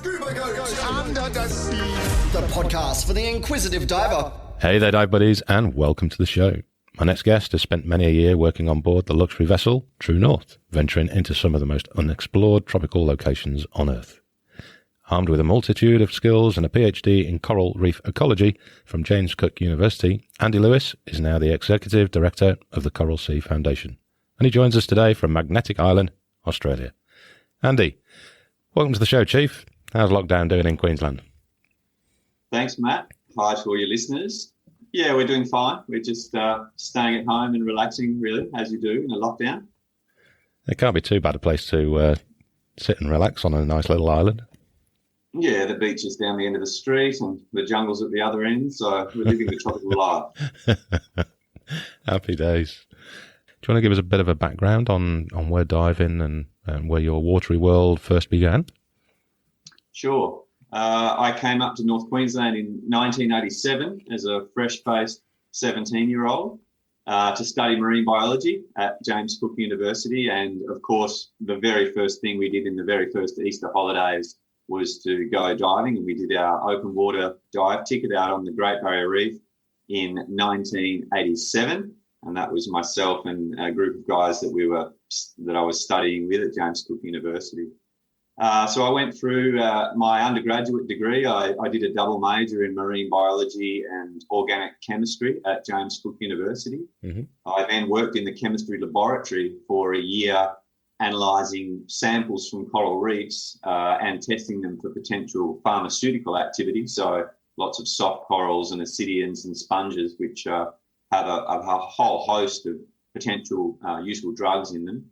Scuba goes under the sea. The podcast for the inquisitive diver. Hey there, dive buddies, and welcome to the show. My next guest has spent many a year working on board the luxury vessel True North, venturing into some of the most unexplored tropical locations on Earth. Armed with a multitude of skills and a PhD in coral reef ecology from James Cook University, Andy Lewis is now the Executive Director of the Coral Sea Foundation, and he joins us today from Magnetic Island, Australia. Andy, welcome to the show, Chief. How's lockdown doing in Queensland? Thanks, Matt. Hi to all your listeners. Yeah, we're doing fine. We're just staying at home and relaxing, really, as you do in a lockdown. It can't be too bad a place to sit and relax on a nice little island. Yeah, the beach is down the end of the street and the jungle's at the other end, so we're living the tropical life. Happy days. Do you want to give us a bit of a background on where diving and where your watery world first began? Sure. I came up to North Queensland in 1987 as a fresh-faced 17-year-old to study marine biology at James Cook University. And, of course, the very first thing we did in the very first Easter holidays was to go diving. And we did our open water dive ticket out on the Great Barrier Reef in 1987. And that was myself and a group of guys that I was studying with at James Cook University. So I went through my undergraduate degree. I did a double major in marine biology and organic chemistry at James Cook University. Mm-hmm. I then worked in the chemistry laboratory for a year, analysing samples from coral reefs and testing them for potential pharmaceutical activity. So lots of soft corals and ascidians and sponges, which have a whole host of potential useful drugs in them.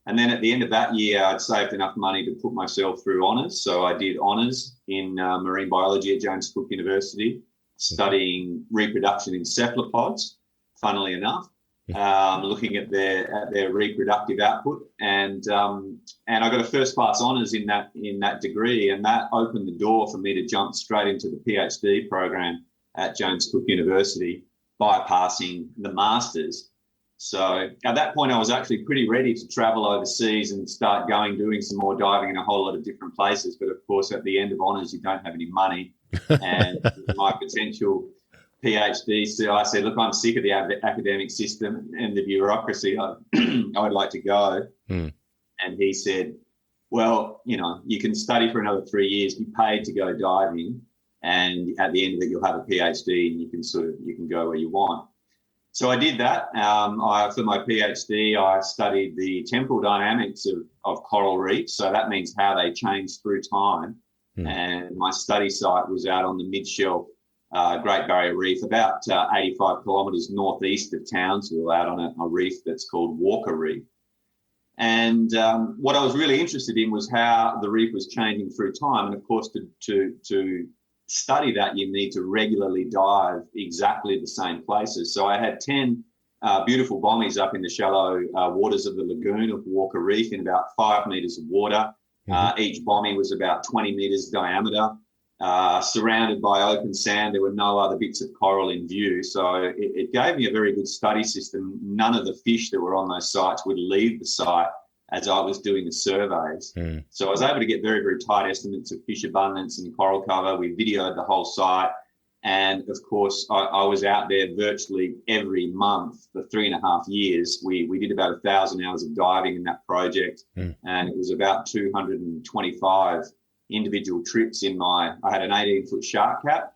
And then at the end of that year, I'd saved enough money to put myself through honours. So I did honours in marine biology at James Cook University, studying reproduction in cephalopods, funnily enough, looking at their reproductive output. And I got a first class honours in that degree, and that opened the door for me to jump straight into the PhD program at James Cook University, bypassing the masters. So at that point, I was actually pretty ready to travel overseas and start doing some more diving in a whole lot of different places. But of course, at the end of honours, you don't have any money. And my potential PhD, so I said, look, I'm sick of the academic system and the bureaucracy. I would like to go. And he said, well, you can study for another 3 years, be paid to go diving. And at the end of it, you'll have a PhD and you can go where you want. So I did that. For my PhD, I studied the temporal dynamics of coral reefs. So that means how they change through time. And my study site was out on the mid-shelf Great Barrier Reef, about 85 kilometres northeast of Townsville, out on a reef that's called Walker Reef. And what I was really interested in was how the reef was changing through time. And of course, to study that, you need to regularly dive exactly the same places. So I had 10 beautiful bommies up in the shallow waters of the lagoon of Walker Reef in about 5 metres of water. Each bommie was about 20 metres diameter, surrounded by open sand. There were no other bits of coral in view. So it gave me a very good study system. None of the fish that were on those sites would leave the site as I was doing the surveys. So I was able to get very, very tight estimates of fish abundance and coral cover. We videoed the whole site. And, of course, I was out there virtually every month for 3.5 years. We did about 1,000 hours of diving in that project, and it was about 225 individual trips I had an 18-foot shark cap,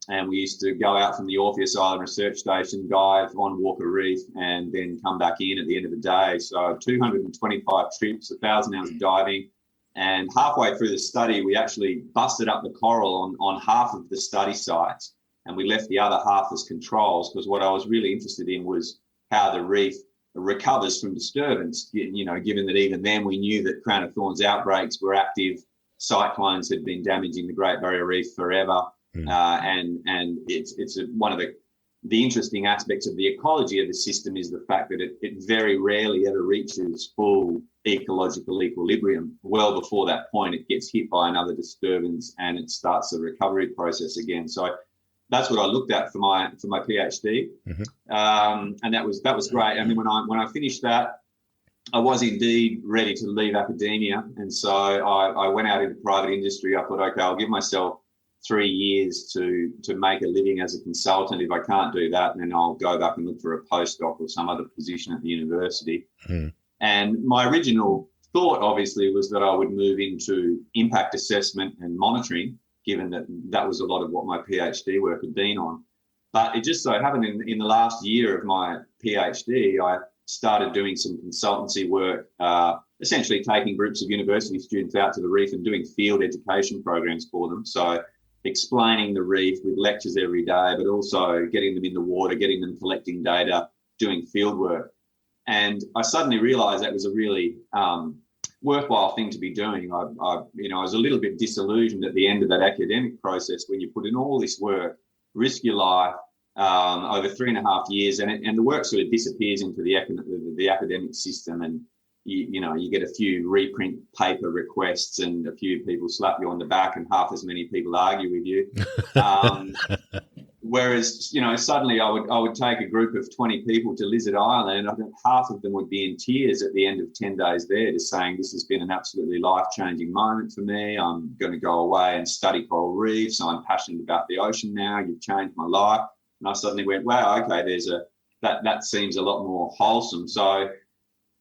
and we used to go out from the Orpheus Island Research Station, dive on Walker Reef, and then come back in at the end of the day. So 225 trips, 1,000 hours of diving. And halfway through the study, we actually busted up the coral on half of the study sites, and we left the other half as controls, because what I was really interested in was how the reef recovers from disturbance, given that even then we knew that crown of thorns outbreaks were active. Cyclones had been damaging the Great Barrier Reef forever. And it's one of the interesting aspects of the ecology of the system is the fact that it very rarely ever reaches full ecological equilibrium. Well before that point, it gets hit by another disturbance and it starts the recovery process again. So that's what I looked at for my PhD, and that was great. And then when I finished that, I was indeed ready to leave academia, and so I went out into private industry. I thought, okay, I'll give myself 3 years to make a living as a consultant. If I can't do that, then I'll go back and look for a postdoc or some other position at the university. And my original thought, obviously, was that I would move into impact assessment and monitoring, given that that was a lot of what my PhD work had been on. But it just so happened in the last year of my PhD, I started doing some consultancy work, essentially taking groups of university students out to the reef and doing field education programs for them. So explaining the reef with lectures every day, but also getting them in the water, getting them collecting data, doing field work. And I suddenly realized that was a really worthwhile thing to be doing. I was a little bit disillusioned at the end of that academic process when you put in all this work, risk your life over 3.5 years, and the work sort of disappears into the academic system, and you get a few reprint paper requests and a few people slap you on the back and half as many people argue with you. Whereas, suddenly I would take a group of 20 people to Lizard Island, and I think half of them would be in tears at the end of 10 days there, just saying, this has been an absolutely life-changing moment for me. I'm going to go away and study coral reefs. I'm passionate about the ocean now. You've changed my life. And I suddenly went, wow, okay, that seems a lot more wholesome. So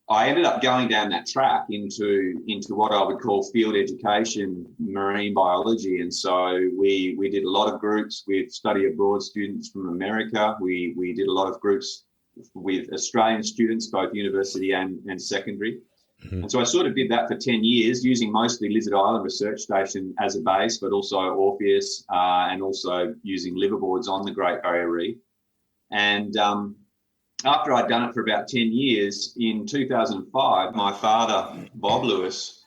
I ended up going down that track into what I would call field education, marine biology. And so we did a lot of groups with study abroad students from America. We did a lot of groups with Australian students, both university and secondary. And so I sort of did that for 10 years, using mostly Lizard Island Research Station as a base, but also Orpheus, and also using liverboards on the Great Barrier Reef. And after I'd done it for about 10 years, in 2005, my father, Bob Lewis,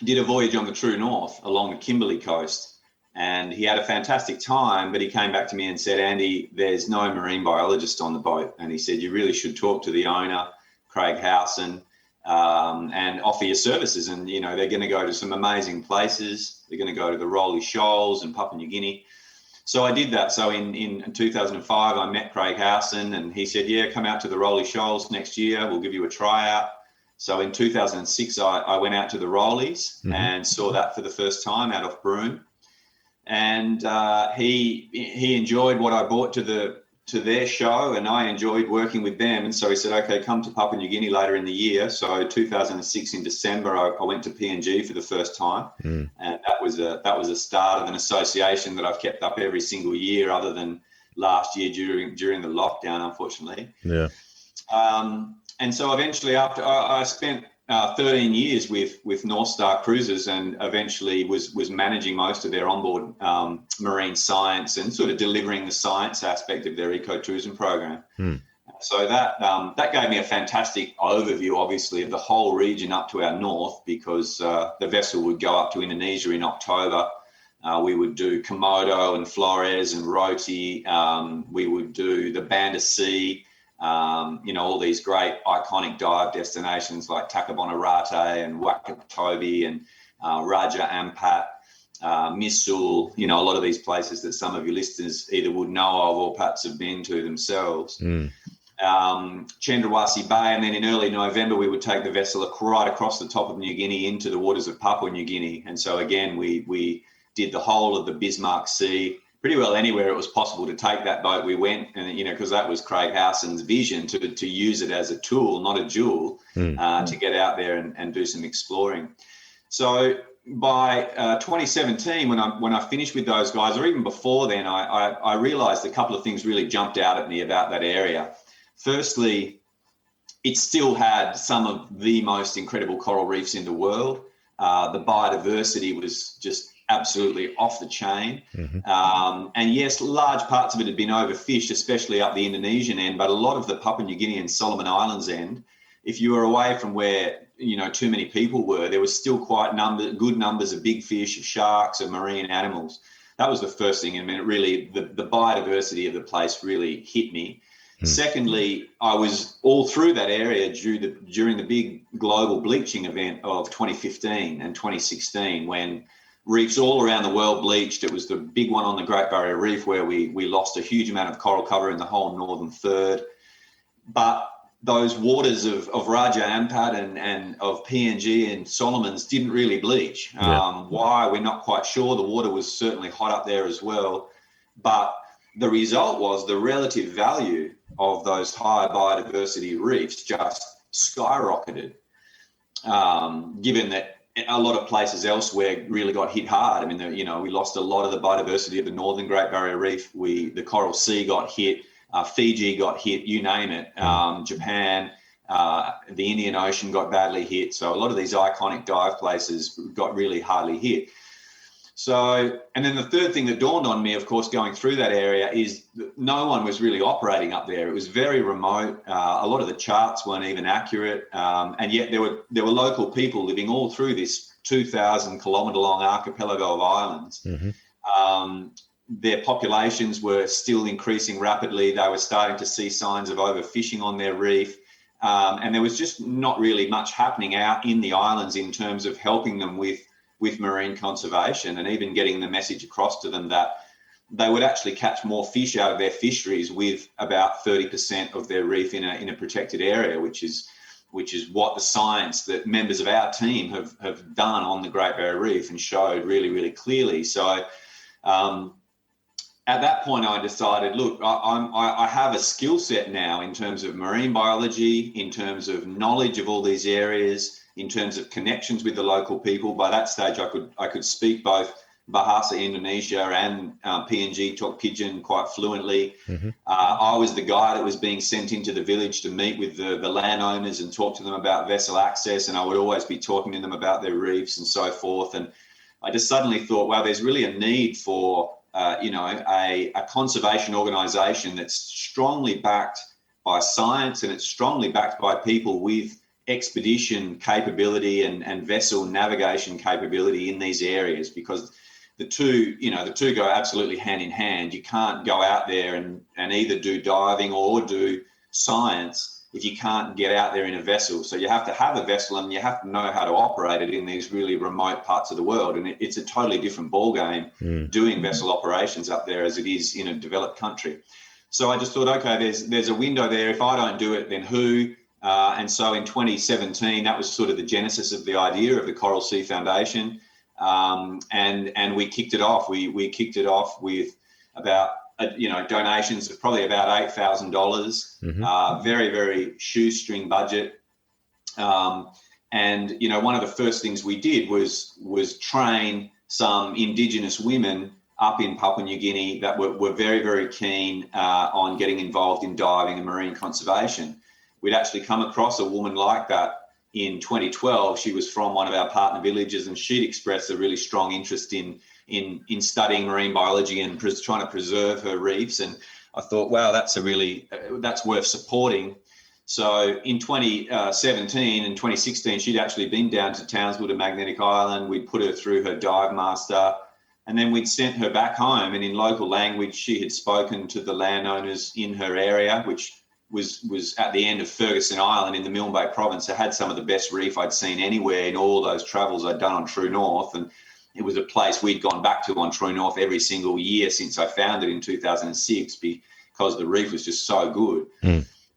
did a voyage on the True North along the Kimberley coast. And he had a fantastic time, but he came back to me and said, Andy, there's no marine biologist on the boat. And he said, you really should talk to the owner, Craig Howson, and offer your services. And, they're going to go to some amazing places. They're going to go to the Rolly Shoals and Papua New Guinea. So I did that. So in 2005, I met Craig Howson, and he said, yeah, come out to the Rolly Shoals next year. We'll give you a tryout. So in 2006, I went out to the Rollies and saw that for the first time out off Broome. And he enjoyed what I brought to their show, and I enjoyed working with them. And so he said, okay, come to Papua New Guinea later in the year. So 2006 in December, I went to PNG for the first time. And that was a start of an association that I've kept up every single year, other than last year during the lockdown, unfortunately. Yeah. And so eventually, after I spent 13 years with North Star Cruises, and eventually was managing most of their onboard marine science and sort of delivering the science aspect of their ecotourism program. So that gave me a fantastic overview, obviously, of the whole region up to our north, because the vessel would go up to Indonesia in October. We would do Komodo and Flores and Roti. We would do the Banda Sea. All these great iconic dive destinations like Takabonerate and Wakatobi and Raja Ampat, Missul, a lot of these places that some of your listeners either would know of or perhaps have been to themselves. Cendrawasih Bay, and then in early November we would take the vessel right across the top of New Guinea into the waters of Papua New Guinea. And so again, we did the whole of the Bismarck Sea. Pretty well anywhere it was possible to take that boat, we went, and because that was Craig Howson's vision to use it as a tool, not a jewel, to get out there and do some exploring. So by 2017, when I finished with those guys, or even before then, I realised a couple of things really jumped out at me about that area. Firstly, it still had some of the most incredible coral reefs in the world. The biodiversity was just absolutely off the chain. And yes, large parts of it had been overfished, especially up the Indonesian end, but a lot of the Papua New Guinea and Solomon Islands end, if you were away from where too many people were, there was still good numbers of big fish, of sharks, of marine animals. That was the first thing. I mean, it really, the biodiversity of the place really hit me. Secondly, I was all through that area during the big global bleaching event of 2015 and 2016, when reefs all around the world bleached. It was the big one on the Great Barrier Reef where we lost a huge amount of coral cover in the whole northern third. But those waters of Raja Ampat and of PNG and Solomon's didn't really bleach. Why, we're not quite sure. The water was certainly hot up there as well. But the result was the relative value of those high biodiversity reefs just skyrocketed, given that a lot of places elsewhere really got hit hard. I mean, we lost a lot of the biodiversity of the Northern Great Barrier Reef. The Coral Sea got hit. Fiji got hit, you name it. Japan, the Indian Ocean got badly hit. So a lot of these iconic dive places got really hardly hit. So, and then the third thing that dawned on me, of course, going through that area is that no one was really operating up there. It was very remote. A lot of the charts weren't even accurate. And yet there were local people living all through this 2,000 kilometre long archipelago of islands. Their populations were still increasing rapidly. They were starting to see signs of overfishing on their reef. And there was just not really much happening out in the islands in terms of helping them with marine conservation, and even getting the message across to them that they would actually catch more fish out of their fisheries with about 30% of their reef in a protected area, which is what the science that members of our team have done on the Great Barrier Reef and showed really, really clearly. So at that point, I decided, look, I have a skill set now in terms of marine biology, in terms of knowledge of all these areas, in terms of connections with the local people. By that stage, I could speak both Bahasa Indonesia and PNG, talk Pidgin quite fluently. I was the guy that was being sent into the village to meet with the landowners and talk to them about vessel access, and I would always be talking to them about their reefs and so forth. And I just suddenly thought, wow, there's really a need for a conservation organisation that's strongly backed by science, and it's strongly backed by people with expedition capability and vessel navigation capability in these areas, because the two go absolutely hand in hand. You can't go out there and either do diving or do science if you can't get out there in a vessel. So you have to have a vessel, and you have to know how to operate it in these really remote parts of the world. And it's a totally different ballgame doing vessel operations up there as it is in a developed country. So I just thought, okay, there's a window there. If I don't do it, then who? And so in 2017, that was sort of the genesis of the idea of the Coral Sea Foundation. And we kicked it off. We kicked it off with about, donations of probably about $8,000, very, very shoestring budget. And, one of the first things we did was train some Indigenous women up in Papua New Guinea that were very, very keen on getting involved in diving and marine conservation. We'd actually come across a woman like that in 2012. She was from one of our partner villages, and she'd expressed a really strong interest in studying marine biology and trying to preserve her reefs. And I thought, wow, that's worth supporting. So in 2017 and 2016, she'd actually been down to Townsville to Magnetic Island. We'd put her through her dive master, and then we'd sent her back home. And in local language, she had spoken to the landowners in her area, which was at the end of Ferguson Island in the Milne Bay province. It had some of the best reef I'd seen anywhere in all those travels I'd done on True North. And it was a place we'd gone back to on True North every single year since I found it in 2006, because the reef was just so good.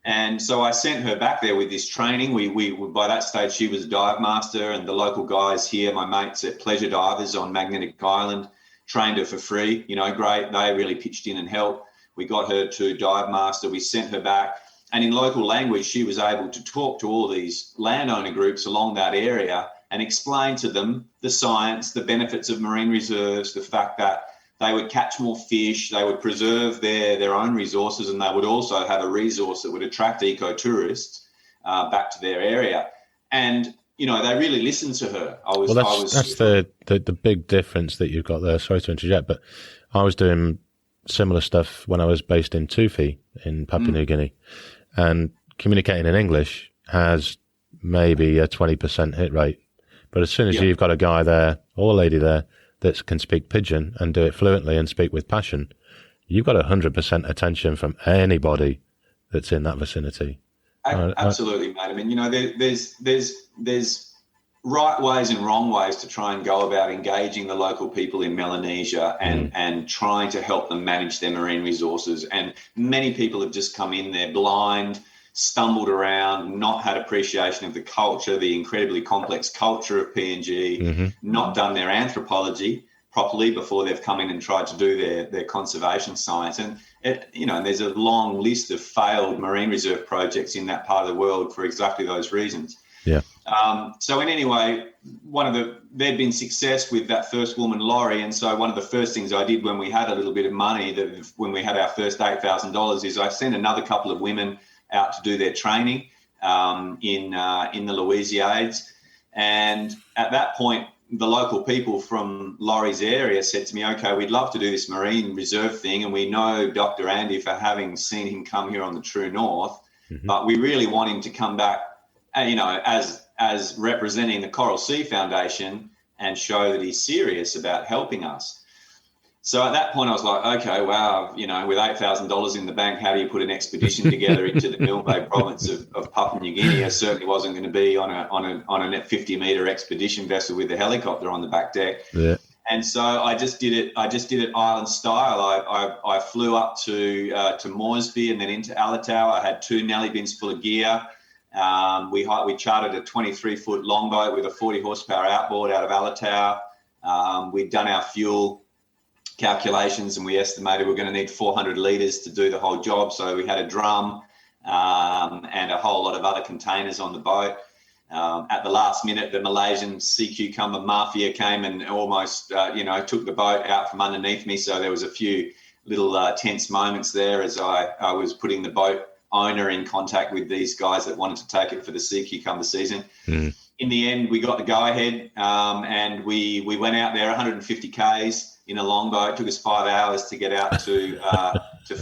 And so I sent her back there with this training. We by that stage, she was a dive master, and the local guys here, my mates at Pleasure Divers on Magnetic Island, trained her for free. Great. They really pitched in and helped. We got her to dive master. We sent her back. And in local language, she was able to talk to all these landowner groups along that area and explain to them the science, the benefits of marine reserves, the fact that they would catch more fish, they would preserve their own resources, and they would also have a resource that would attract eco-tourists back to their area. And, they really listened to her. That's the big difference that you've got there. Sorry to interject, but I was doing similar stuff when I was based in Tufi in Papua New Guinea. And communicating in English has maybe a 20% hit rate. But as soon as you've got a guy there or a lady there that can speak Pidgin and do it fluently and speak with passion, you've got 100% attention from anybody that's in that vicinity. Absolutely, mate. I mean, there's right ways and wrong ways to try and go about engaging the local people in Melanesia and trying to help them manage their marine resources. And many people have just come in there blind, stumbled around, not had appreciation of the culture, the incredibly complex culture of PNG, not done their anthropology properly before they've come in and tried to do their conservation science. And there's a long list of failed marine reserve projects in that part of the world for exactly those reasons. Yeah. So in any way, there'd been success with that first woman, Laurie, and so one of the first things I did when we had a little bit of money, when we had our first $8,000, is I sent another couple of women out to do their training in the Louisiades. And at that point, the local people from Laurie's area said to me, okay, we'd love to do this marine reserve thing, and we know Dr. Andy for having seen him come here on the True North, but we really want him to come back, as representing the Coral Sea Foundation and show that he's serious about helping us. So at that point, I was like, okay, wow, with $8,000 in the bank, how do you put an expedition together into the Milne Bay province of Papua New Guinea? I certainly wasn't going to be on a 50-meter expedition vessel with a helicopter on the back deck. Yeah. And so I just did it island style. I flew up to Moresby and then into Alatoa. I had 2 Nelly bins full of gear. We chartered a 23-foot longboat with a 40-horsepower outboard out of Alatoa. We'd done our fuel calculations and we estimated we're going to need 400 litres to do the whole job. So we had a drum and a whole lot of other containers on the boat. At the last minute, the Malaysian sea cucumber mafia came and almost, took the boat out from underneath me. So there was a few little tense moments there as I was putting the boat owner in contact with these guys that wanted to take it for the sea cucumber season. In the end, we got the go-ahead and we went out there 150 Ks in a longboat. It took us 5 hours to get out to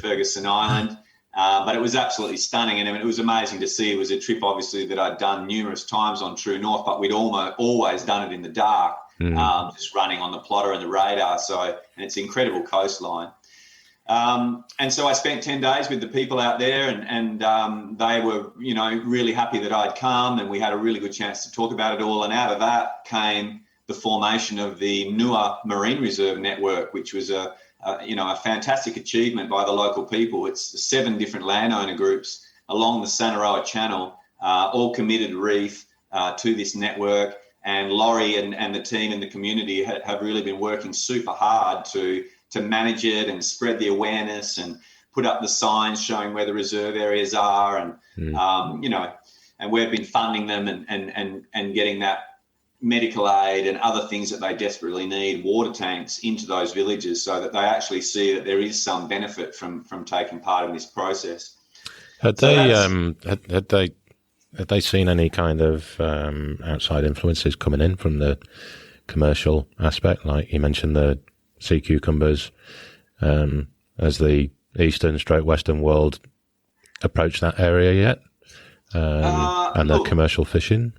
Ferguson Island. But it was absolutely stunning, and it was amazing to see. It was a trip, obviously, that I'd done numerous times on True North, but we'd always done it in the dark, just running on the plotter and the radar. And it's an incredible coastline. And so I spent 10 days with the people out there, and they were, really happy that I'd come, and we had a really good chance to talk about it all. And out of that came the formation of the Nua Marine Reserve Network, which was a fantastic achievement by the local people. It's 7 different landowner groups along the Sanaroa Channel, all committed reef to this network. And Laurie and the team in the community have really been working super hard to manage it and spread the awareness and put up the signs showing where the reserve areas are. And, and we've been funding them and getting that medical aid and other things that they desperately need, water tanks into those villages so that they actually see that there is some benefit from taking part in this process. Had they seen any kind of outside influences coming in from the commercial aspect? Like you mentioned the sea cucumbers, as the Western world approached that area yet? And the commercial fishing?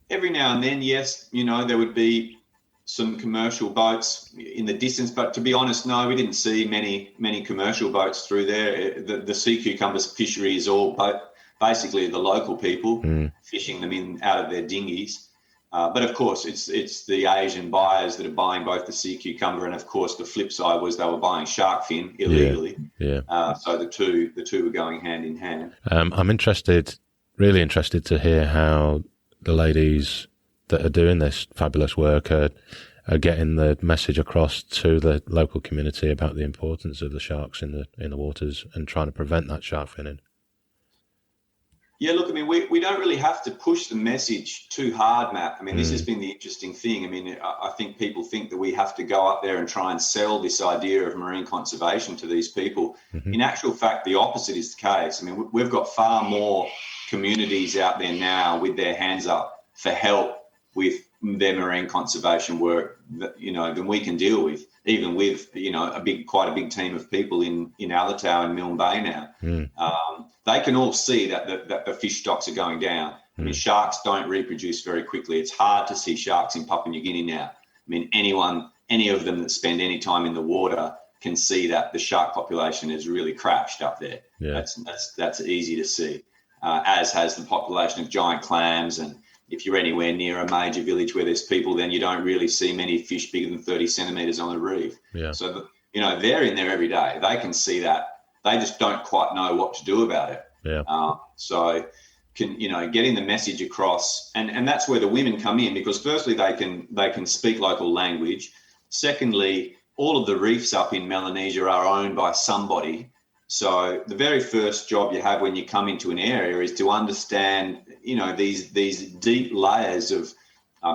Every now and then, yes, there would be some commercial boats in the distance, but to be honest, no, we didn't see many commercial boats through there. The sea cucumbers fishery is all basically the local people fishing them out of their dinghies. But of course, it's the Asian buyers that are buying both the sea cucumber, and of course, the flip side was they were buying shark fin illegally. Yeah. So the two were going hand in hand. I'm really interested to hear how the ladies that are doing this fabulous work are getting the message across to the local community about the importance of the sharks in the waters and trying to prevent that shark finning. Yeah, look, we don't really have to push the message too hard, Matt. This has been the interesting thing. I think people think that we have to go up there and try and sell this idea of marine conservation to these people. In actual fact, the opposite is the case. We've got far more communities out there now with their hands up for help with their marine conservation work than we can deal with, even with quite a big team of people in Alatoa and Milne Bay now. They can all see that the fish stocks are going down. Sharks don't reproduce very quickly. It's hard to see sharks in Papua New Guinea now. Any of them that spend any time in the water can see that the shark population has really crashed up there. Yeah. That's easy to see. As has the population of giant clams. And if you're anywhere near a major village where there's people, then you don't really see many fish bigger than 30 centimetres on the reef. Yeah. So, they're in there every day. They can see that. They just don't quite know what to do about it. Yeah. So, getting the message across, and that's where the women come in, because firstly they can speak local language. Secondly, all of the reefs up in Melanesia are owned by somebody. So the very first job you have when you come into an area is to understand, these deep layers of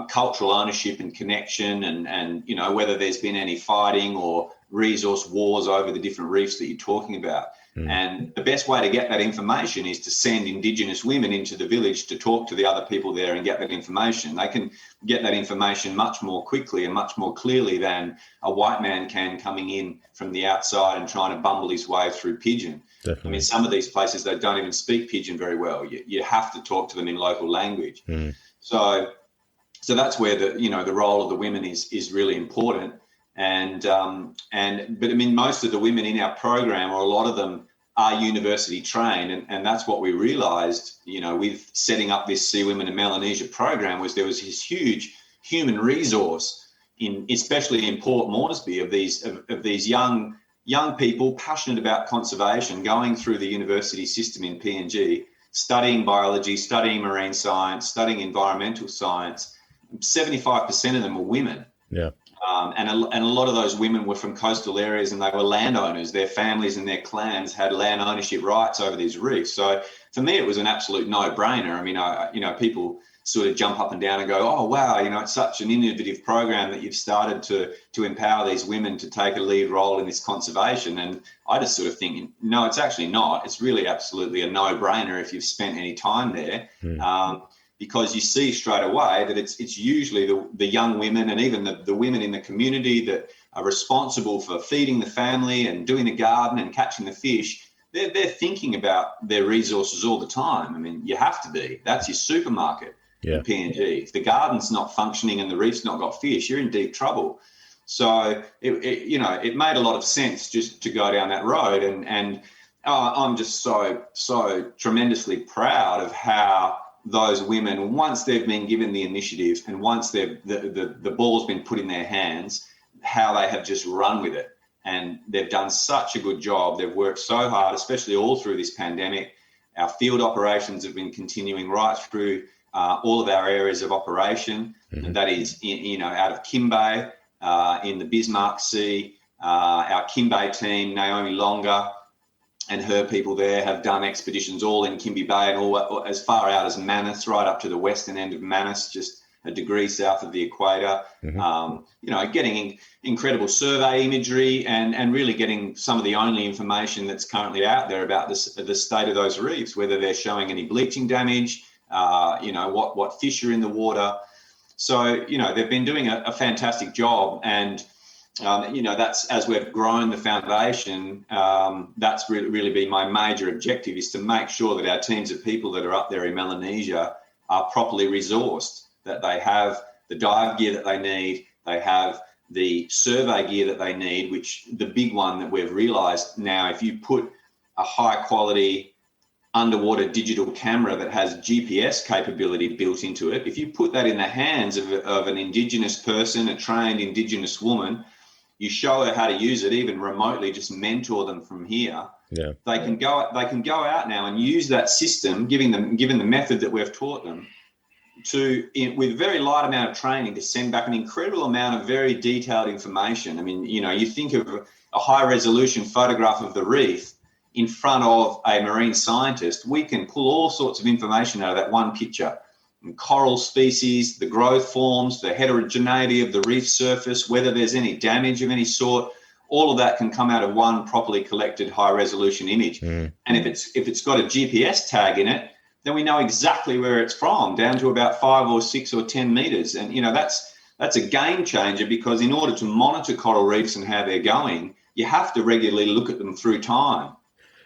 cultural ownership and connection, and whether there's been any fighting or resource wars over the different reefs that you're talking about. And the best way to get that information is to send Indigenous women into the village to talk to the other people there and get that information. They can get that information much more quickly and much more clearly than a white man can coming in from the outside and trying to bumble his way through Pidgin. Definitely. I mean, some of these places, they don't even speak Pidgin very well. You have to talk to them in local language. So that's where the role of the women is really important. But I mean, most of the women in our program, or a lot of them, are university trained, and that's what we realised, with setting up this Sea Women in Melanesia program, was there was this huge human resource especially in Port Moresby, of these young people passionate about conservation, going through the university system in PNG, studying biology, studying marine science, studying environmental science. 75% of them were women. Yeah. And a lot of those women were from coastal areas, and they were landowners. Their families and their clans had land ownership rights over these reefs. So for me, it was an absolute no-brainer. I mean, people sort of jump up and down and go, oh, wow, it's such an innovative program that you've started to empower these women to take a lead role in this conservation. And I just sort of think, no, it's actually not. It's really absolutely a no-brainer if you've spent any time there. Because you see straight away that it's usually the young women, and even the women in the community that are responsible for feeding the family and doing the garden and catching the fish. They're thinking about their resources all the time. I mean, you have to be. That's your supermarket in PNG. If the garden's not functioning and the reef's not got fish, you're in deep trouble. So it made a lot of sense just to go down that road, and I'm just so tremendously proud of how those women, once they've been given the initiative and once the ball's been put in their hands, how they have just run with it. And they've done such a good job. They've worked so hard, especially all through this pandemic. Our field operations have been continuing right through all of our areas of operation, and that is, out of Kimbe, in the Bismarck Sea. Our Kimbe team, Naomi Longa, and her people there have done expeditions all in Kimbe Bay and all as far out as Manus, right up to the western end of Manus, just a degree south of the equator. Getting incredible survey imagery and really getting some of the only information that's currently out there about the state of those reefs, whether they're showing any bleaching damage, what fish are in the water. So, they've been doing a fantastic job, and that's, as we've grown the foundation, that's really been my major objective, is to make sure that our teams of people that are up there in Melanesia are properly resourced, that they have the dive gear that they need, they have the survey gear that they need, which the big one that we've realised now, if you put a high quality underwater digital camera that has GPS capability built into it, if you put that in the hands of an Indigenous person, a trained Indigenous woman, you show her how to use it, even remotely, just mentor them from here. Yeah. They can go out now and use that system, given the method that we've taught them, with very light amount of training, to send back an incredible amount of very detailed information. I mean, you think of a high resolution photograph of the reef in front of a marine scientist, we can pull all sorts of information out of that one picture. Coral species, the growth forms, the heterogeneity of the reef surface, whether there's any damage of any sort, all of that can come out of one properly collected high resolution image. And if it's got a GPS tag in it, then we know exactly where it's from, down to about 5 or 6 or 10 meters. And that's a game changer, because in order to monitor coral reefs and how they're going, you have to regularly look at them through time.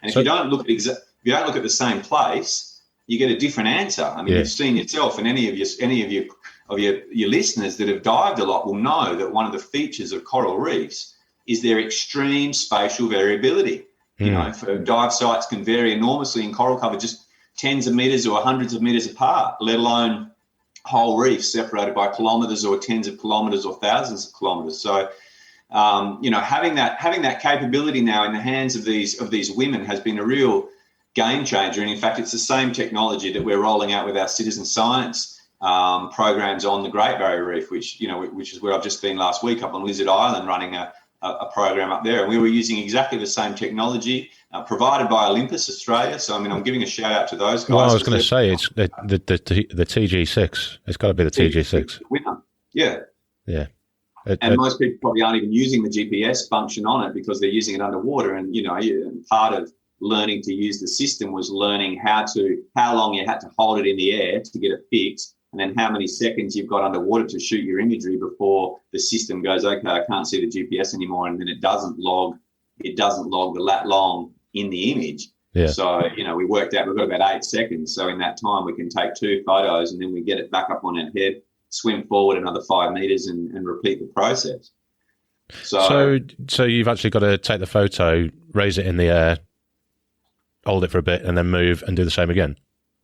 And if you don't look at the same place, you get a different answer. I mean, You've seen yourself, and any of your listeners that have dived a lot will know that one of the features of coral reefs is their extreme spatial variability. Dive sites can vary enormously in coral cover, just tens of meters or hundreds of meters apart, let alone whole reefs separated by kilometers or tens of kilometers or thousands of kilometers. So, having that capability now in the hands of these women has been a real game changer. And in fact, it's the same technology that we're rolling out with our citizen science programs on the Great Barrier Reef, which is where I've just been last week up on Lizard Island running a program up there. And we were using exactly the same technology provided by Olympus Australia. So, I mean, I'm giving a shout out to those guys. Well, I was going to say, it's the TG6. It's got to be the TG6. Winner. Yeah. Yeah. And most people probably aren't even using the GPS function on it because they're using it underwater. And, part of learning to use the system was learning how long you had to hold it in the air to get it fixed, and then how many seconds you've got underwater to shoot your imagery before the system goes, okay, I can't see the GPS anymore, and then it doesn't log the lat long in the image. Yeah. So, we worked out we've got about 8 seconds. So in that time we can take 2 photos and then we get it back up on our head, swim forward another 5 meters and repeat the process. So you've actually got to take the photo, raise it in the air, hold it for a bit, and then move and do the same again.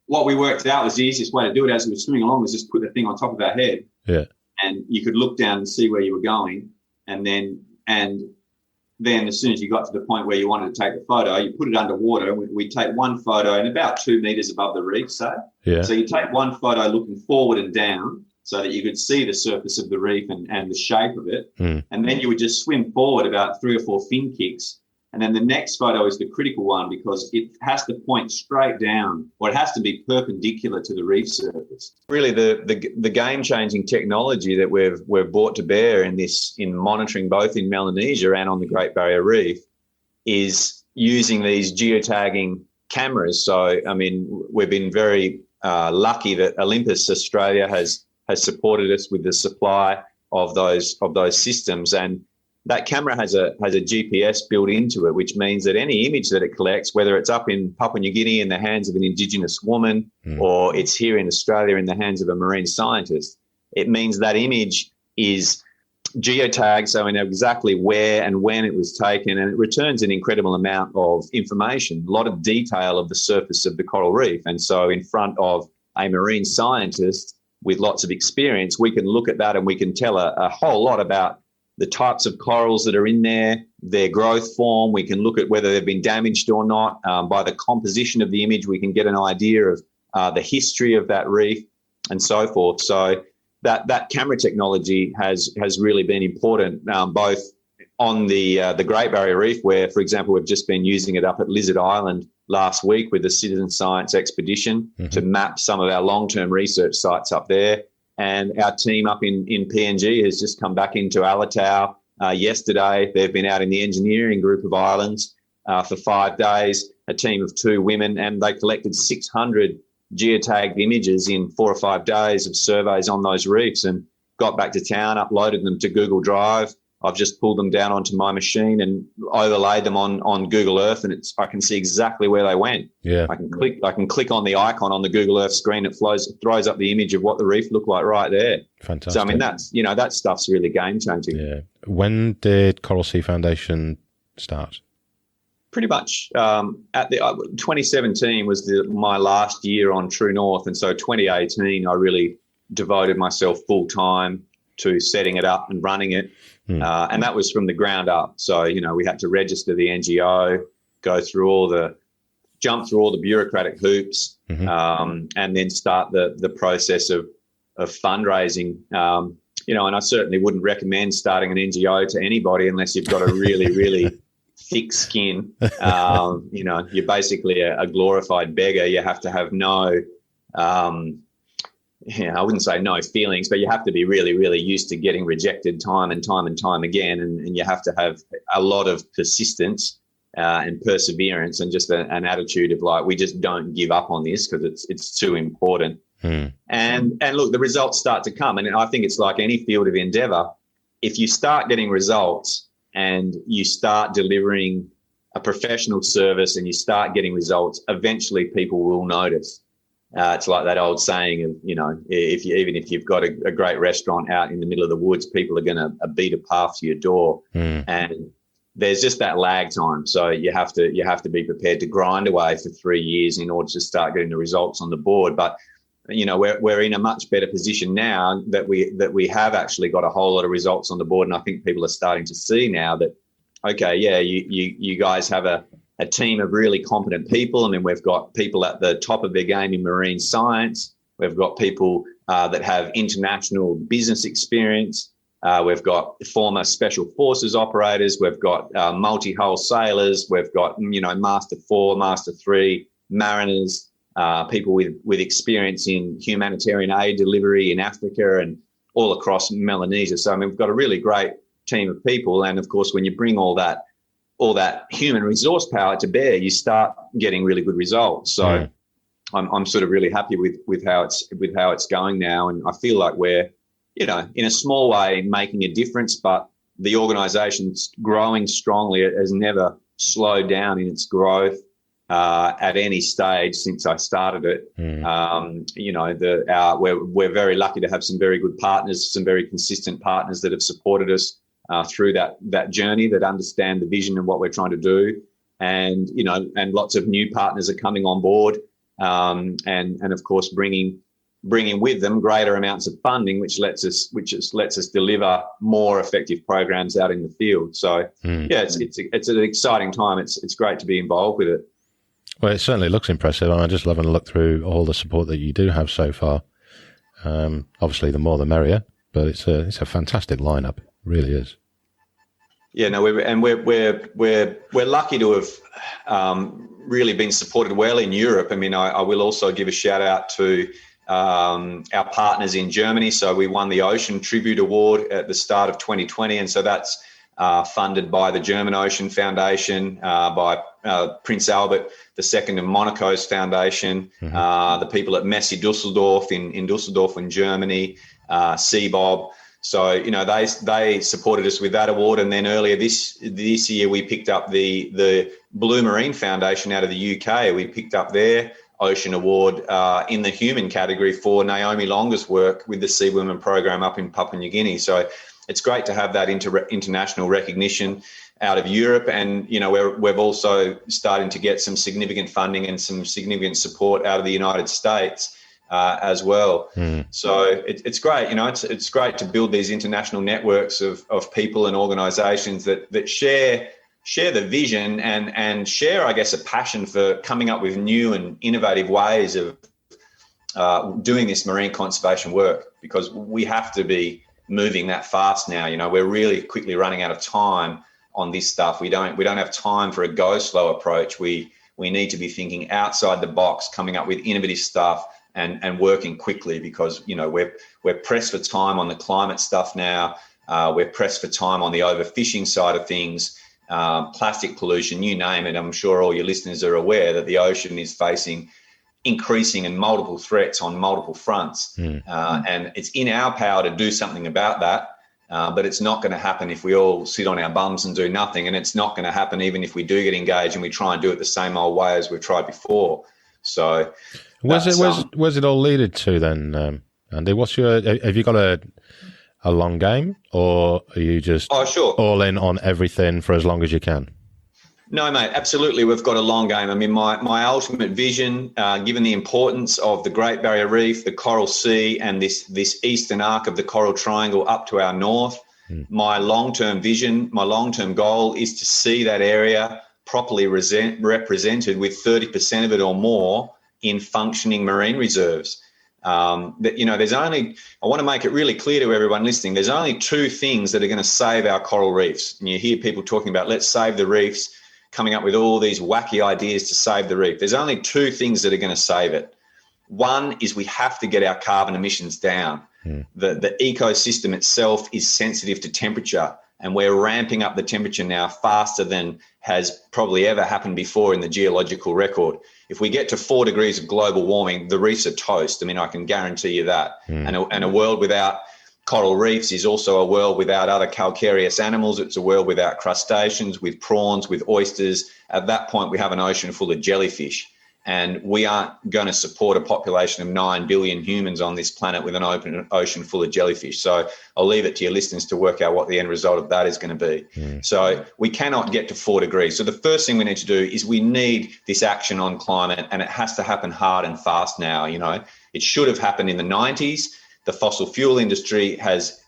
What we worked out was the easiest way to do it as we were swimming along was just put the thing on top of our head. Yeah. And you could look down and see where you were going. And then as soon as you got to the point where you wanted to take the photo, you put it underwater. We take one photo and about 2 meters above the reef, say. Yeah. So you take one photo looking forward and down so that you could see the surface of the reef and the shape of it. Mm. And then you would just swim forward about 3 or 4 fin kicks. And then the next photo is the critical one because it has to point straight down, or it has to be perpendicular to the reef surface. Really, the game-changing technology that we've brought to bear in monitoring both in Melanesia and on the Great Barrier Reef is using these geotagging cameras. So, I mean, we've been very lucky that Olympus Australia has supported us with the supply of those systems, and that camera has a GPS built into it, which means that any image that it collects, whether it's up in Papua New Guinea in the hands of an Indigenous woman or it's here in Australia in the hands of a marine scientist, it means that image is geotagged, so we know exactly where and when it was taken, and it returns an incredible amount of information, a lot of detail of the surface of the coral reef. And so in front of a marine scientist with lots of experience, we can look at that and we can tell a whole lot about the types of corals that are in there, their growth form. We can look at whether they've been damaged or not. By the composition of the image, we can get an idea of the history of that reef and so forth. So that camera technology has really been important, both on the Great Barrier Reef, where, for example, we've just been using it up at Lizard Island last week with the citizen science expedition to map some of our long-term research sites up there. And our team up in PNG has just come back into Alatau yesterday. They've been out in the engineering group of islands for 5 days, a team of 2 women, and they collected 600 geotagged images in 4 or 5 days of surveys on those reefs and got back to town, uploaded them to Google Drive. I've just pulled them down onto my machine and overlaid them on Google Earth, and I can see exactly where they went. Yeah. I can click on the icon on the Google Earth screen. It throws up the image of what the reef looked like right there. Fantastic. So I mean, that stuff's really game changing. Yeah. When did Coral Sea Foundation start? Pretty much at the 2017 was my last year on True North, and so 2018 I really devoted myself full time to setting it up and running it. And that was from the ground up. So, we had to register the NGO, jump through all the bureaucratic hoops, and then start the process of fundraising. And I certainly wouldn't recommend starting an NGO to anybody unless you've got a really, really thick skin. You're basically a glorified beggar. You have to have I wouldn't say no feelings, but you have to be really, really used to getting rejected time and time again. And you have to have a lot of persistence and perseverance and just an attitude of like, we just don't give up on this because it's too important. And look, the results start to come. And I think it's like any field of endeavor. If you start getting results and you start delivering a professional service and you start getting results, eventually people will notice. It's like that old saying of, if you've got a great restaurant out in the middle of the woods, people are going to beat a path to your door. And there's just that lag time. So you have to be prepared to grind away for 3 years in order to start getting the results on the board. But, we're in a much better position now that we have actually got a whole lot of results on the board. And I think people are starting to see now that, okay, yeah, you guys have a team of really competent people. I mean, we've got people at the top of their game in marine science. We've got people that have international business experience. We've got former special forces operators. We've got multi-hull sailors. We've got, Master 4, Master 3 mariners, people with experience in humanitarian aid delivery in Africa and all across Melanesia. So, I mean, we've got a really great team of people. And, of course, when you bring all that human resource power to bear, you start getting really good results. So I'm sort of really happy with how it's going now. And I feel like we're, in a small way making a difference, but the organisation's growing strongly. It has never slowed down in its growth at any stage since I started it. We're very lucky to have some very good partners, some very consistent partners that have supported us through that journey, that understand the vision and what we're trying to do. And, and lots of new partners are coming on board, and of course, bringing with them greater amounts of funding, which lets us deliver more effective programs out in the field. So it's an exciting time. It's great to be involved with it. Well, it certainly looks impressive. I'm just loving to look through all the support that you do have so far. Obviously, the more the merrier, but it's a fantastic lineup. It really is. Yeah, no, we're lucky to have really been supported well in Europe. I mean, I will also give a shout out to our partners in Germany. So we won the Ocean Tribute Award at the start of 2020, and so that's funded by the German Ocean Foundation, by Prince Albert II of Monaco's foundation, the people at Messi Dusseldorf in Dusseldorf in Germany, CBOB. So, they supported us with that award. And then earlier this year, we picked up the Blue Marine Foundation out of the UK. We picked up their Ocean Award in the human category for Naomi Longa's work with the Sea Women program up in Papua New Guinea. So it's great to have that international recognition out of Europe. And, we've also starting to get some significant funding and some significant support out of the United States as well. So it's great. It's great to build these international networks of people and organisations that share the vision and share, I guess, a passion for coming up with new and innovative ways of doing this marine conservation work, because we have to be moving that fast now. We're really quickly running out of time on this stuff. We don't have time for a go slow approach. We need to be thinking outside the box, coming up with innovative stuff and working quickly, because we're pressed for time on the climate stuff now. We're pressed for time on the overfishing side of things, plastic pollution, you name it. I'm sure all your listeners are aware that the ocean is facing increasing and multiple threats on multiple fronts. And it's in our power to do something about that. But it's not going to happen if we all sit on our bums and do nothing. And it's not going to happen even if we do get engaged and we try and do it the same old way as we've tried before. So where's it all leaded to then, Andy? Have you got a long game, or are you just all in on everything for as long as you can? No, mate, absolutely. We've got a long game. I mean, my ultimate vision, given the importance of the Great Barrier Reef, the Coral Sea, and this eastern arc of the Coral Triangle up to our north, my long-term vision, my long-term goal is to see that area properly represented with 30% of it or more in functioning marine reserves. I want to make it really clear to everyone listening, there's only two things that are going to save our coral reefs. And you hear people talking about, let's save the reefs, coming up with all these wacky ideas to save the reef. There's only two things that are going to save it. One is we have to get our carbon emissions down. The ecosystem itself is sensitive to temperature, and we're ramping up the temperature now faster than has probably ever happened before in the geological record. If we get to 4 degrees of global warming, the reefs are toast. I mean, I can guarantee you that. And a world without coral reefs is also a world without other calcareous animals. It's a world without crustaceans, with prawns, with oysters. At that point, we have an ocean full of jellyfish. And we aren't going to support a population of 9 billion humans on this planet with an open ocean full of jellyfish. So I'll leave it to your listeners to work out what the end result of that is going to be. So we cannot get to 4 degrees. So the first thing we need to do is we need this action on climate, and it has to happen hard and fast now. It should have happened in the 90s. The fossil fuel industry has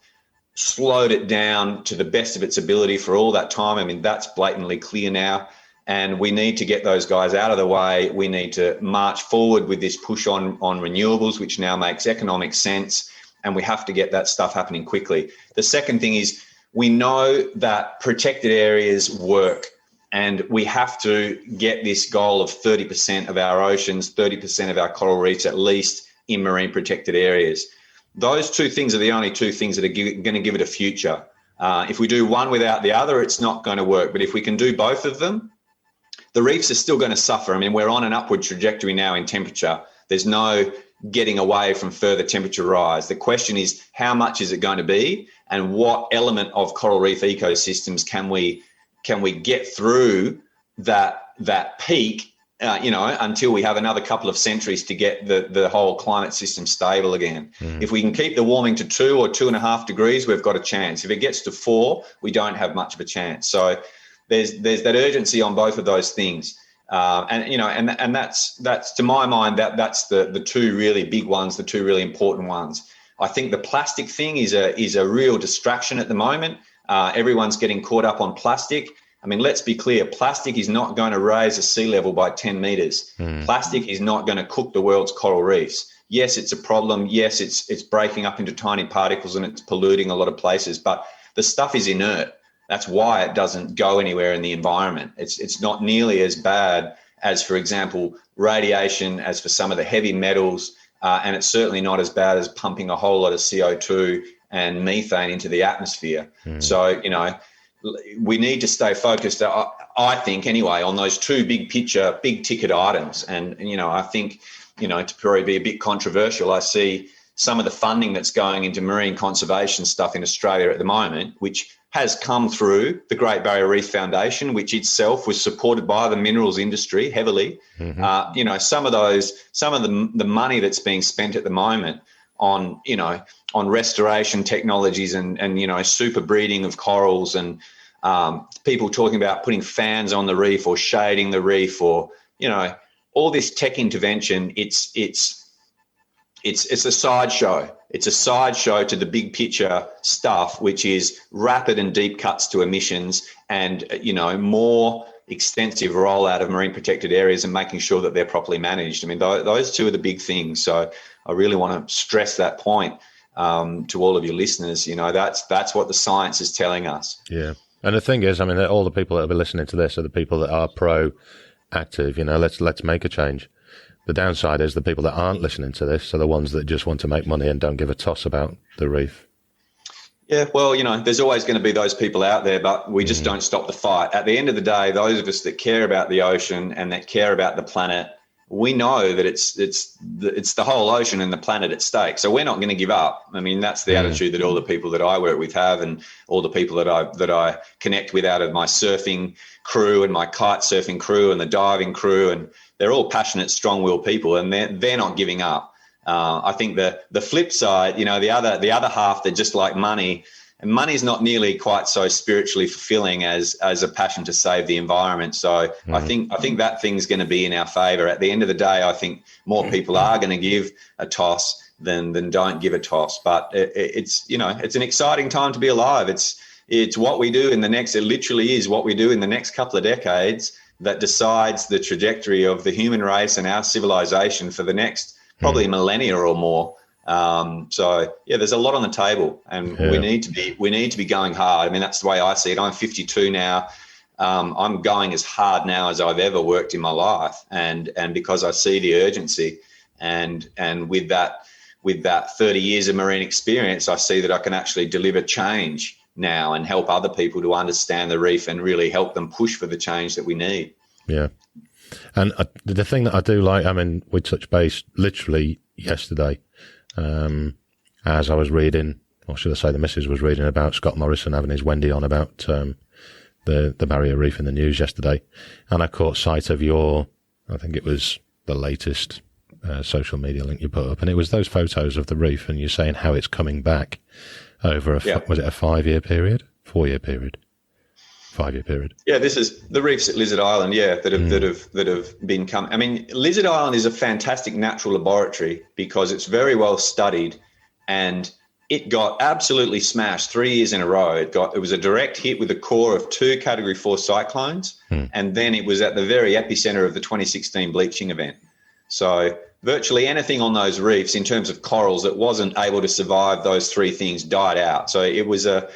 slowed it down to the best of its ability for all that time. I mean, that's blatantly clear now. And we need to get those guys out of the way. We need to march forward with this push on renewables, which now makes economic sense. And we have to get that stuff happening quickly. The second thing is we know that protected areas work, and we have to get this goal of 30% of our oceans, 30% of our coral reefs at least in marine protected areas. Those two things are the only two things that are going to give it a future. If we do one without the other, it's not going to work. But if we can do both of them, the reefs are still going to suffer. I mean, we're on an upward trajectory now in temperature. There's no getting away from further temperature rise. The question is, how much is it going to be, and what element of coral reef ecosystems can we get through that peak, until we have another couple of centuries to get the whole climate system stable again. If we can keep the warming to 2 or 2.5 degrees, we've got a chance. If it gets to 4, we don't have much of a chance. So there's that urgency on both of those things. And that's to my mind, that's the two really big ones, the two really important ones. I think the plastic thing is a real distraction at the moment. Everyone's getting caught up on plastic. I mean, let's be clear, plastic is not going to raise the sea level by 10 metres. Plastic is not going to cook the world's coral reefs. Yes, it's a problem. Yes, it's breaking up into tiny particles and it's polluting a lot of places, but the stuff is inert. That's why it doesn't go anywhere in the environment. It's not nearly as bad as, for example, radiation, as for some of the heavy metals, and it's certainly not as bad as pumping a whole lot of CO2 and methane into the atmosphere. So, we need to stay focused, I think anyway, on those two big ticket items. And, I think, to probably be a bit controversial, I see some of the funding that's going into marine conservation stuff in Australia at the moment, which has come through the Great Barrier Reef Foundation, which itself was supported by the minerals industry heavily. Some of the money that's being spent at the moment on restoration technologies and super breeding of corals, and people talking about putting fans on the reef or shading the reef, or all this tech intervention. It's a sideshow. It's a sideshow to the big picture stuff, which is rapid and deep cuts to emissions and, more extensive rollout of marine protected areas and making sure that they're properly managed. I mean, those two are the big things. So I really want to stress that point to all of your listeners. That's what the science is telling us. Yeah. And the thing is, I mean, all the people that will be listening to this are the people that are pro-active. Let's make a change. The downside is the people that aren't listening to this are the ones that just want to make money and don't give a toss about the reef. Yeah, well, there's always going to be those people out there, but we just don't stop the fight. At the end of the day, those of us that care about the ocean and that care about the planet, we know that it's the whole ocean and the planet at stake. So we're not going to give up. I mean, that's the attitude that all the people that I work with have, and all the people that I connect with out of my surfing crew and my kite surfing crew and the diving crew, and they're all passionate, strong-willed people, and they're not giving up. I think the flip side, the other half, they're just like money, and money's not nearly quite so spiritually fulfilling as a passion to save the environment. So I think that thing's going to be in our favour. At the end of the day, I think more people are going to give a toss than don't give a toss. But it's an exciting time to be alive. It's what we do it literally is what we do in the next couple of decades that decides the trajectory of the human race and our civilization for the next probably millennia or more. There's a lot on the table, and we need to be going hard. I mean, that's the way I see it. I'm 52 now. I'm going as hard now as I've ever worked in my life, and because I see the urgency, and with that 30 years of marine experience, I see that I can actually deliver change now and help other people to understand the reef and really help them push for the change that we need. Yeah. And the thing that I do like, I mean, we touched base literally yesterday as I was reading, or should I say the missus was reading about Scott Morrison having his Wendy on about the barrier reef in the news yesterday. And I caught sight of I think it was the latest social media link you put up, and it was those photos of the reef, and you're saying how it's coming back over was it a 5-year period, 4-year period, 5-year period? Yeah, this is the reefs at Lizard Island. Yeah, that have been coming. I mean, Lizard Island is a fantastic natural laboratory because it's very well studied, and it got absolutely smashed 3 years in a row. It was a direct hit with a core of 2 Category 4 cyclones, and then it was at the very epicenter of the 2016 bleaching event. So virtually anything on those reefs in terms of corals that wasn't able to survive those 3 things died out. So it was a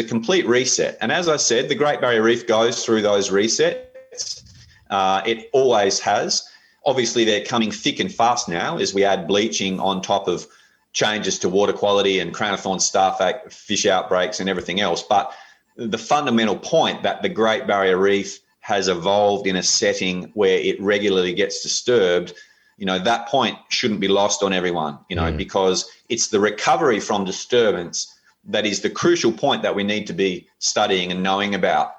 complete reset. And as I said, the Great Barrier Reef goes through those resets. It always has. Obviously, they're coming thick and fast now as we add bleaching on top of changes to water quality and crown of thorns starfish fish outbreaks and everything else. But the fundamental point that the Great Barrier Reef has evolved in a setting where it regularly gets disturbed, that point shouldn't be lost on everyone, because it's the recovery from disturbance that is the crucial point that we need to be studying and knowing about.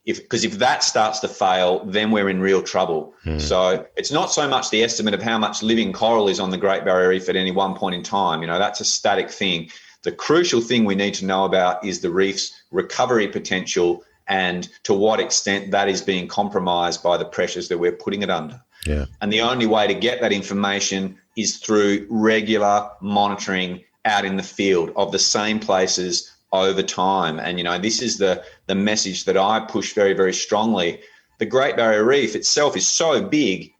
Because if that starts to fail, then we're in real trouble. So it's not so much the estimate of how much living coral is on the Great Barrier Reef at any one point in time. That's a static thing. The crucial thing we need to know about is the reef's recovery potential and to what extent that is being compromised by the pressures that we're putting it under. Yeah. And the only way to get that information is through regular monitoring out in the field of the same places over time. And, this is the message that I push very, very strongly. The Great Barrier Reef itself is so big,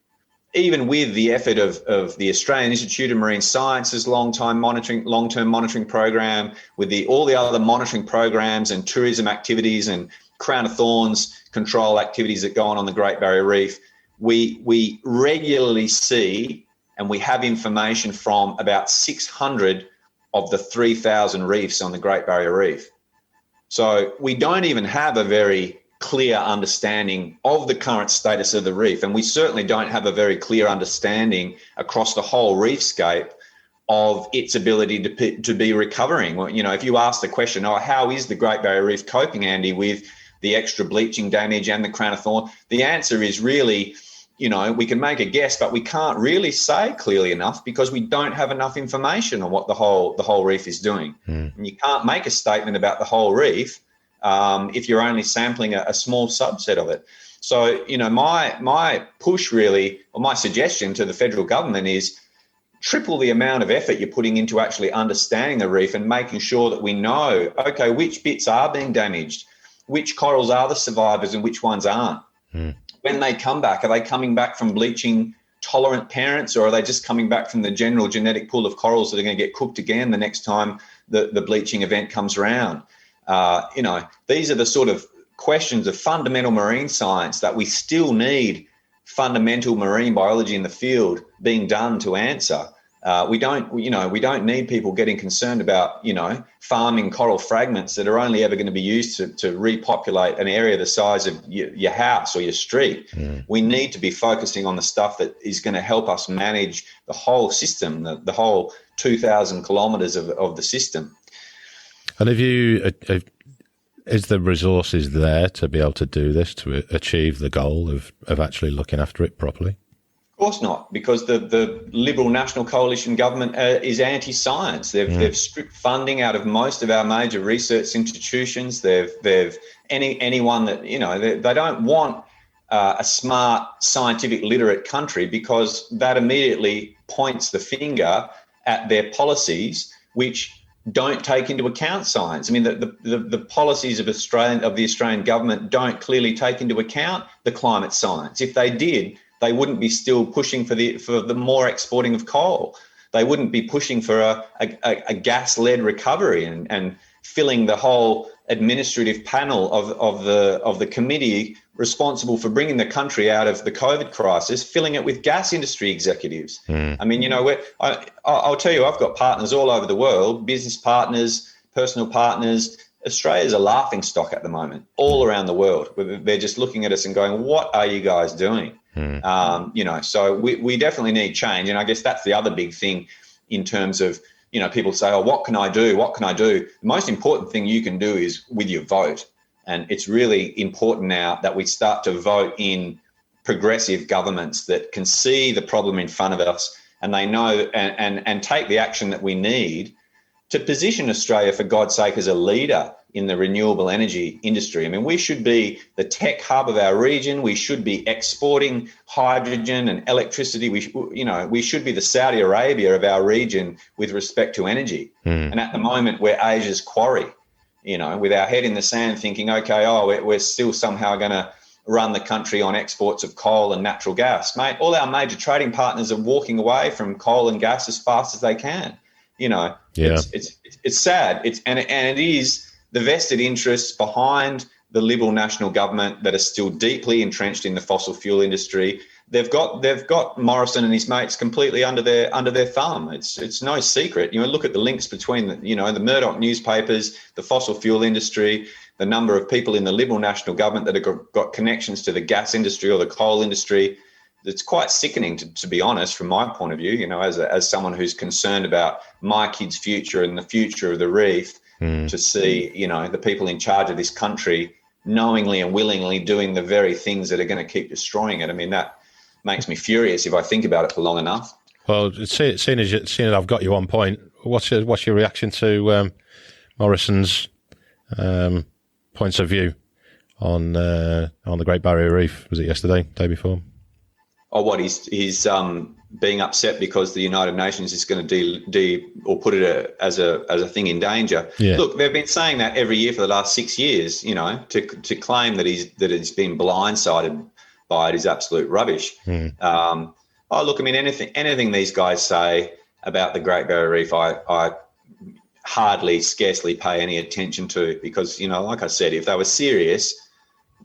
even with the effort of the Australian Institute of Marine Sciences long-term monitoring program, with all the other monitoring programs and tourism activities and crown of thorns control activities that go on the Great Barrier Reef, we regularly see and we have information from about 600 of the 3,000 reefs on the Great Barrier Reef. So we don't even have a very clear understanding of the current status of the reef, and we certainly don't have a very clear understanding across the whole reefscape of its ability to be recovering. Well, if you ask the question, how is the Great Barrier Reef coping, Andy, with the extra bleaching damage and the crown of thorns? The answer is really, we can make a guess, but we can't really say clearly enough because we don't have enough information on what the whole reef is doing. And you can't make a statement about the whole reef if you're only sampling a small subset of it. So, my push really, or my suggestion to the federal government is triple the amount of effort you're putting into actually understanding the reef and making sure that we know, okay, which bits are being damaged, which corals are the survivors and which ones aren't. When they come back, are they coming back from bleaching tolerant parents, or are they just coming back from the general genetic pool of corals that are going to get cooked again the next time the bleaching event comes around? These are the sort of questions of fundamental marine science that we still need fundamental marine biology in the field being done to answer. We don't need people getting concerned about, farming coral fragments that are only ever going to be used to repopulate an area the size of your house or your street. We need to be focusing on the stuff that is going to help us manage the whole system, the whole 2,000 kilometres of the system. And is the resources there to be able to do this, to achieve the goal of actually looking after it properly? Of course not, because the Liberal National Coalition government is anti-science. They've stripped funding out of most of our major research institutions. They've anyone that, they don't want a smart, scientific, literate country, because that immediately points the finger at their policies, which don't take into account science. I mean, the policies of the Australian government don't clearly take into account the climate science. If they did, they wouldn't be still pushing for the more exporting of coal. They wouldn't be pushing for a gas-led recovery and filling the whole administrative panel of the committee responsible for bringing the country out of the COVID crisis, filling it with gas industry executives. I mean, I'll tell you, I've got partners all over the world, business partners, personal partners. Australia's a laughing stock at the moment, all around the world. They're just looking at us and going, what are you guys doing? So we definitely need change. And I guess that's the other big thing in terms of, people say, what can I do? What can I do? The most important thing you can do is with your vote. And it's really important now that we start to vote in progressive governments that can see the problem in front of us, and they know and take the action that we need to position Australia, for God's sake, as a leader in the renewable energy industry. I mean, we should be the tech hub of our region. We should be exporting hydrogen and electricity. We should be the Saudi Arabia of our region with respect to energy. And at the moment, we're Asia's quarry, with our head in the sand thinking, okay, we're still somehow going to run the country on exports of coal and natural gas. Mate, all our major trading partners are walking away from coal and gas as fast as they can. It's sad. It is the vested interests behind the Liberal national government that are still deeply entrenched in the fossil fuel industry. They've got Morrison and his mates completely under their thumb. It's no secret. Look at the links between the Murdoch newspapers, the fossil fuel industry, the number of people in the Liberal national government that have got connections to the gas industry or the coal industry. It's quite sickening, to be honest, from my point of view, as someone who's concerned about my kids' future and the future of the reef, to see, the people in charge of this country knowingly and willingly doing the very things that are going to keep destroying it. I mean, that makes me furious if I think about it for long enough. Well, seeing as I've got you on point, what's your reaction to Morrison's points of view on the Great Barrier Reef? Was it yesterday, day before? Oh, what he's being upset because the United Nations is going to or put it as a thing in danger. Yeah. Look, they've been saying that every year for the last 6 years. To claim that he's been blindsided by it is absolute rubbish. Look, I mean, anything these guys say about the Great Barrier Reef, I scarcely pay any attention to, because like I said, if they were serious,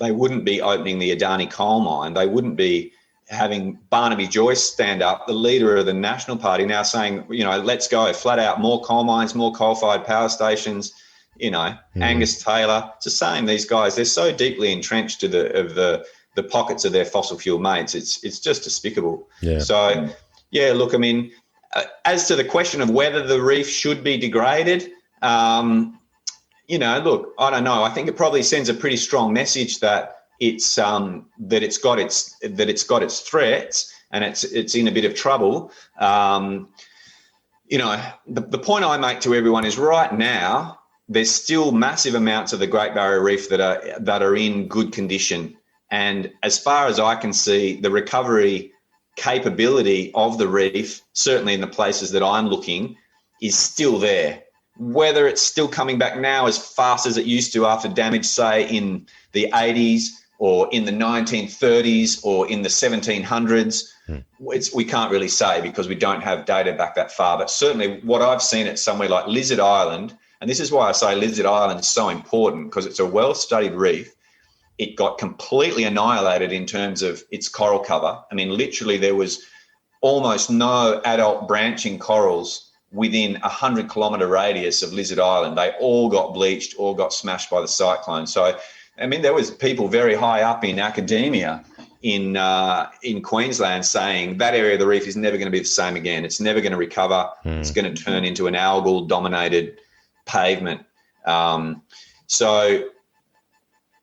they wouldn't be opening the Adani coal mine. They wouldn't be having Barnaby Joyce stand up, the leader of the National Party, now saying, let's go flat out, more coal mines, more coal-fired power stations, Angus Taylor. It's the same. These guys, they're so deeply entrenched to the pockets of their fossil fuel mates. It's just despicable. Yeah. So, look, I mean, as to the question of whether the reef should be degraded, look, I don't know. I think it probably sends a pretty strong message that it's got its threats and it's in a bit of trouble. The point I make to everyone is, right now there's still massive amounts of the Great Barrier Reef that are in good condition, and as far as I can see, the recovery capability of the reef, certainly in the places that I'm looking, is still there. Whether it's still coming back now as fast as it used to after damage, say, in the 80s or in the 1930s or in the 1700s, we can't really say because we don't have data back that far. But certainly what I've seen at somewhere like Lizard Island, and this is why I say Lizard Island is so important, because it's a well-studied reef. It got completely annihilated in terms of its coral cover. I mean, literally there was almost no adult branching corals within a 100-kilometre radius of Lizard Island. They all got bleached, all got smashed by the cyclone. So, I mean, there was people very high up in academia in Queensland saying that area of the reef is never going to be the same again. It's never going to recover. It's going to turn into an algal-dominated pavement. So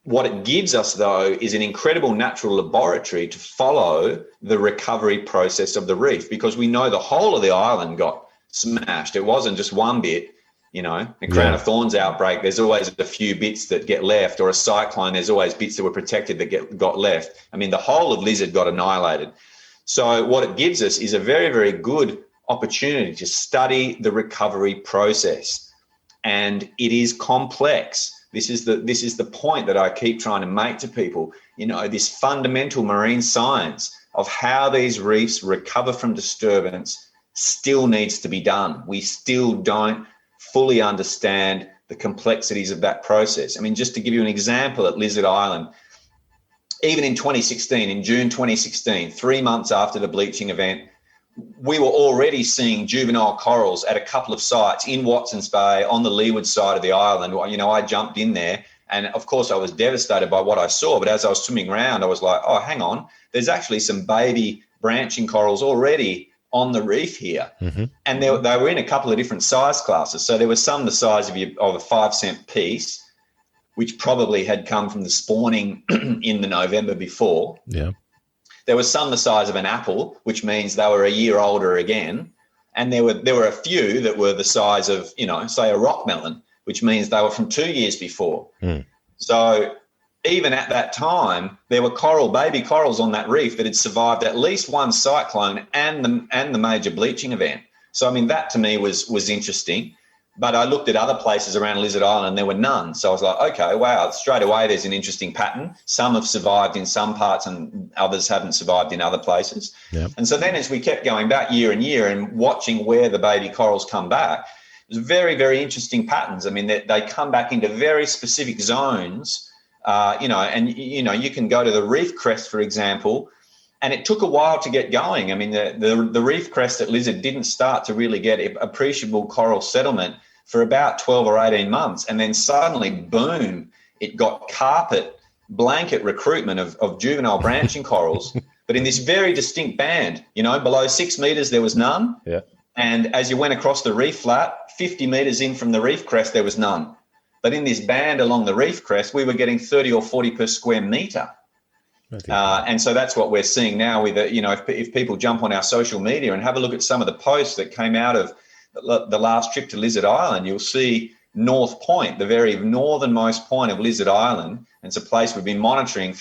what it gives us, though, is an incredible natural laboratory to follow the recovery process of the reef, because we know the whole of the island got smashed. It wasn't just one bit, a Crown of Thorns outbreak, there's always a few bits that get left, or a cyclone, there's always bits that were protected that got left. I mean, the whole of Lizard got annihilated. So what it gives us is a very, very good opportunity to study the recovery process. And it is complex. This is the point that I keep trying to make to people, this fundamental marine science of how these reefs recover from disturbance still needs to be done. We still don't fully understand the complexities of that process. I mean, just to give you an example, at Lizard Island, even in 2016, in June 2016, 3 months after the bleaching event, we were already seeing juvenile corals at a couple of sites in Watson's Bay on the leeward side of the island. I jumped in there, and of course I was devastated by what I saw. But as I was swimming around, I was like, oh, hang on, there's actually some baby branching corals already on the reef here. Mm-hmm. And they were in a couple of different size classes. So there was some the size of a 5-cent piece, which probably had come from the spawning in the November before. Yeah. There was some the size of an apple, which means they were a year older again. And there were a few that were the size of, say, a rock melon. which means they were from 2 years before. So even at that time, there were baby corals on that reef that had survived at least one cyclone and the major bleaching event. So, I mean, that to me was interesting. But I looked at other places around Lizard Island and there were none. So I was like, okay, wow, straight away there's an interesting pattern. Some have survived in some parts and others haven't survived in other places. Yep. And so then as we kept going back year and year and watching where the baby corals come back, it was very, very interesting patterns. I mean, they come back into very specific zones. You can go to the reef crest, for example, and it took a while to get going. I mean, the reef crest at Lizard didn't start to really get appreciable coral settlement for about 12 or 18 months. And then suddenly, boom, it got blanket recruitment of juvenile branching corals, but in this very distinct band, below 6 meters, there was none. Yeah. And as you went across the reef flat, 50 meters in from the reef crest, there was none. But in this band along the reef crest, we were getting 30 or 40 per square metre. And so that's what we're seeing now with, if people jump on our social media and have a look at some of the posts that came out of the last trip to Lizard Island, you'll see North Point, the very northernmost point of Lizard Island. It's a place we've been monitoring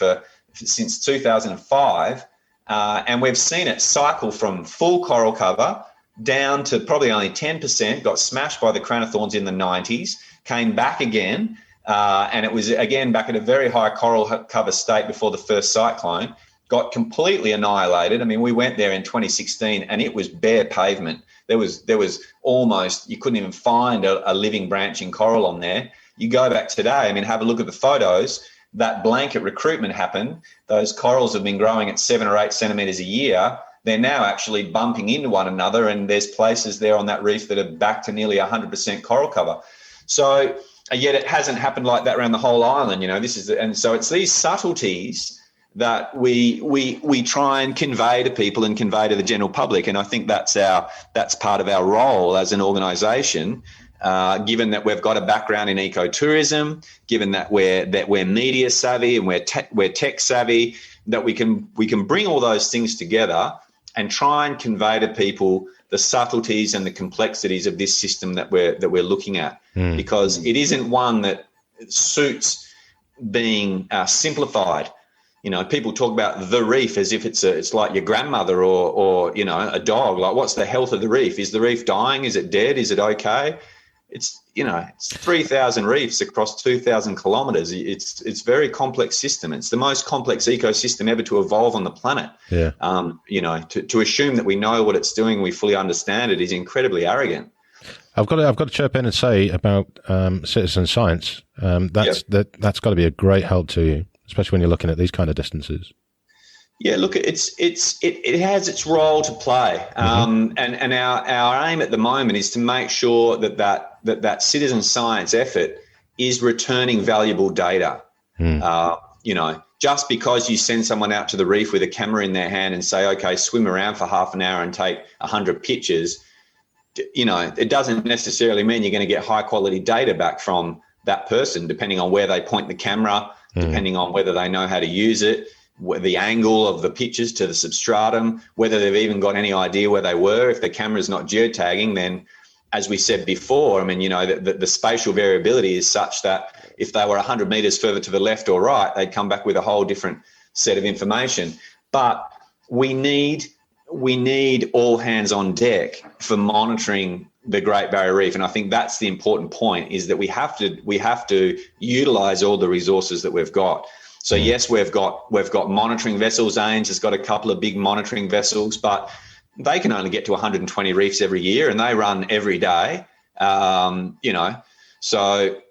since 2005. And we've seen it cycle from full coral cover down to probably only 10%, got smashed by the cranithorns in the 90s, came back again, and it was again back at a very high coral cover state before the first cyclone, got completely annihilated. I mean, we went there in 2016 and it was bare pavement. There was almost, you couldn't even find a living branching coral on there. You go back today, I mean, have a look at the photos, that blanket recruitment happened. Those corals have been growing at 7 or 8 centimetres a year. They're now actually bumping into one another, and there's places there on that reef that are back to nearly 100% coral cover. So yet it hasn't happened like that around the whole island. And so it's these subtleties that we try and convey to people and convey to the general public. And I think that's part of our role as an organisation. Given that we've got a background in ecotourism, given that we're media savvy and we're tech savvy, that we can bring all those things together and try and convey to people the subtleties and the complexities of this system that we're looking at, because it isn't one that suits being simplified. People talk about the reef as if it's like your grandmother or a dog. Like, what's the health of the reef? Is the reef dying? Is it dead? Is it okay? It's 3,000 reefs across 2,000 kilometres. It's a very complex system. It's the most complex ecosystem ever to evolve on the planet. Yeah. To assume that we know what it's doing, we fully understand it, is incredibly arrogant. I've got to chirp in and say about citizen science. That's got to be a great help to you, especially when you're looking at these kind of distances. Yeah, look, it has its role to play, and our aim at the moment is to make sure that citizen science effort is returning valuable data. Just because you send someone out to the reef with a camera in their hand and say, okay, swim around for half an hour and take 100 pictures, it doesn't necessarily mean you're going to get high quality data back from that person, depending on where they point the camera, depending on whether they know how to use it, the angle of the pictures to the substratum, whether they've even got any idea where they were. If the camera's not geotagging, then, as we said before, I mean, the spatial variability is such that if they were 100 metres further to the left or right, they'd come back with a whole different set of information. But we need all hands on deck for monitoring the Great Barrier Reef, and I think that's the important point: is that we have to utilise all the resources that we've got. So yes, we've got monitoring vessels. AIMS has got a couple of big monitoring vessels, but they can only get to 120 reefs every year, and they run every day. So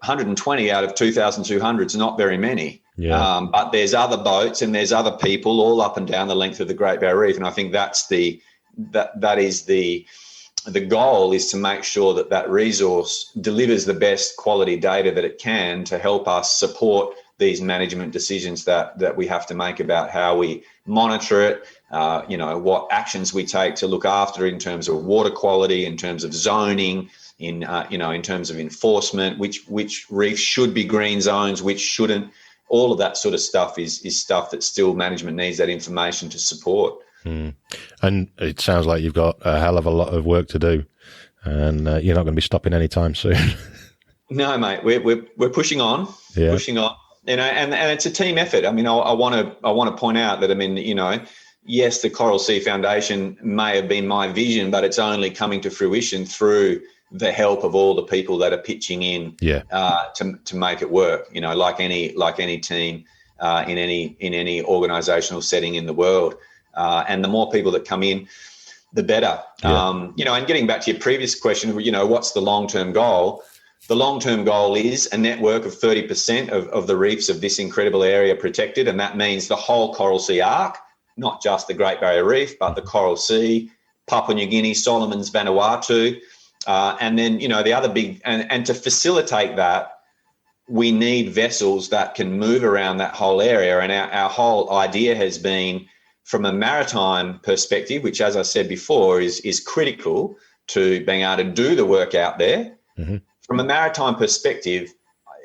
120 out of 2,200 is not very many. Yeah. But there's other boats and there's other people all up and down the length of the Great Barrier Reef, and I think that is the goal, is to make sure that resource delivers the best quality data that it can to help us support these management decisions that we have to make about how we monitor it, what actions we take to look after in terms of water quality, in terms of zoning, in terms of enforcement, which reefs should be green zones, which shouldn't. All of that sort of stuff is stuff that still management needs that information to support. And it sounds like you've got a hell of a lot of work to do, and you're not going to be stopping anytime soon. No, mate, we're pushing on, pushing on. And it's a team effort. I mean, I want to point out that, I mean, yes, the Coral Sea Foundation may have been my vision, but it's only coming to fruition through the help of all the people that are pitching in to make it work. Like any team in any organisational setting in the world, and the more people that come in, the better. And getting back to your previous question, what's the long-term goal? The long-term goal is a network of 30% of the reefs of this incredible area protected, and that means the whole Coral Sea arc, not just the Great Barrier Reef, but the Coral Sea, Papua New Guinea, Solomons, Vanuatu, and then, the other big, and to facilitate that, we need vessels that can move around that whole area. And our whole idea has been, from a maritime perspective, which, as I said before, is critical to being able to do the work out there. Mm-hmm. From a maritime perspective,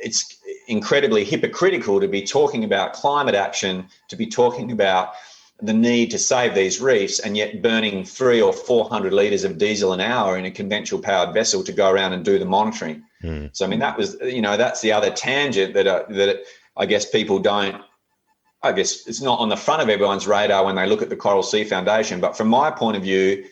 it's incredibly hypocritical to be talking about climate action, to be talking about the need to save these reefs, and yet burning 300 or 400 litres of diesel an hour in a conventional powered vessel to go around and do the monitoring. Mm. So, I mean, that was, that's the other tangent that I guess people don't, I guess it's not on the front of everyone's radar when they look at the Coral Sea Foundation. But from my point of view,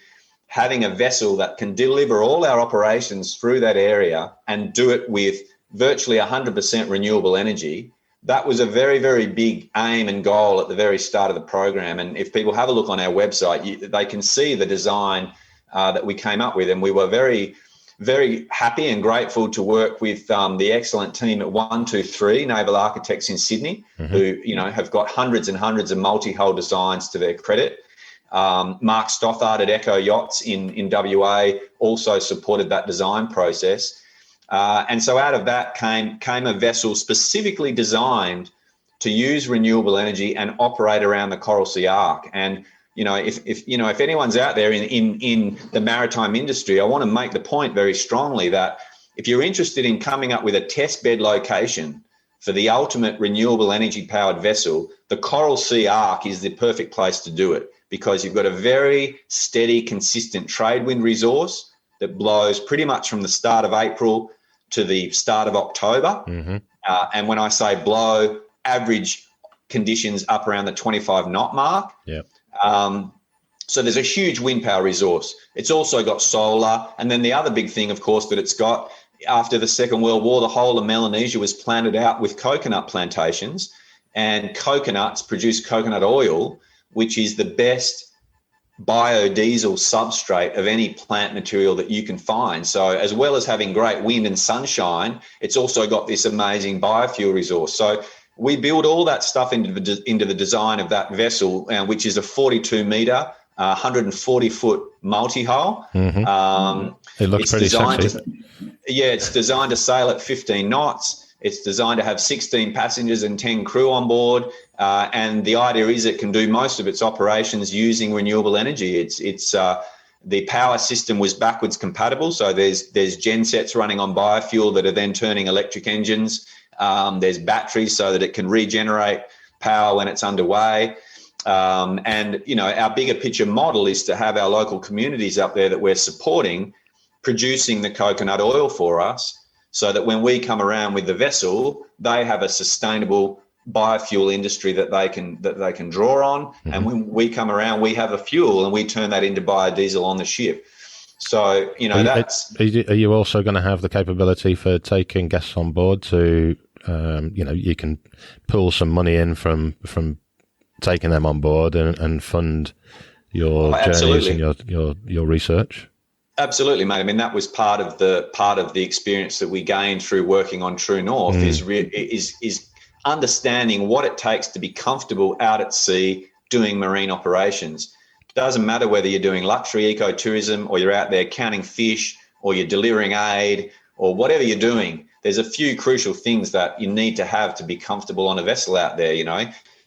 having a vessel that can deliver all our operations through that area and do it with virtually 100% renewable energy, that was a very, very big aim and goal at the very start of the program. And if people have a look on our website, they can see the design that we came up with. And we were very, very happy and grateful to work with the excellent team at 123 Naval Architects in Sydney, mm-hmm. who, have got hundreds and hundreds of multi-hull designs to their credit. Mark Stothard at Echo Yachts in WA also supported that design process. And so out of that came a vessel specifically designed to use renewable energy and operate around the Coral Sea arc. And, if anyone's out there in the maritime industry, I want to make the point very strongly that if you're interested in coming up with a test bed location for the ultimate renewable energy powered vessel, the Coral Sea arc is the perfect place to do it, because you've got a very steady, consistent trade wind resource that blows pretty much from the start of April to the start of October. Mm-hmm. And when I say blow, average conditions up around the 25 knot mark. Yep. So there's a huge wind power resource. It's also got solar. And then the other big thing, of course, that it's got, after the Second World War, the whole of Melanesia was planted out with coconut plantations, and coconuts produce coconut oil, which is the best biodiesel substrate of any plant material that you can find. So as well as having great wind and sunshine, it's also got this amazing biofuel resource. So we build all that stuff into the design of that vessel, which is a 42-metre, 140-foot multi-hull. Mm-hmm. It looks pretty sexy. It's designed to sail at 15 knots. It's designed to have 16 passengers and 10 crew on board. And the idea is it can do most of its operations using renewable energy. It's the power system was backwards compatible. So there's gensets running on biofuel that are then turning electric engines. There's batteries so that it can regenerate power when it's underway. And, our bigger picture model is to have our local communities up there that we're supporting producing the coconut oil for us, so that when we come around with the vessel, they have a sustainable biofuel industry that they can draw on. Mm-hmm. And when we come around, we have a fuel and we turn that into biodiesel on the ship. So, are you also going to have the capability for taking guests on board to, you can pull some money in from taking them on board and fund your journeys and your research? Absolutely, mate. I mean, that was part of the experience that we gained through working on True North is understanding what it takes to be comfortable out at sea doing marine operations. It doesn't matter whether you're doing luxury ecotourism or you're out there counting fish or you're delivering aid or whatever you're doing. There's a few crucial things that you need to have to be comfortable on a vessel out there,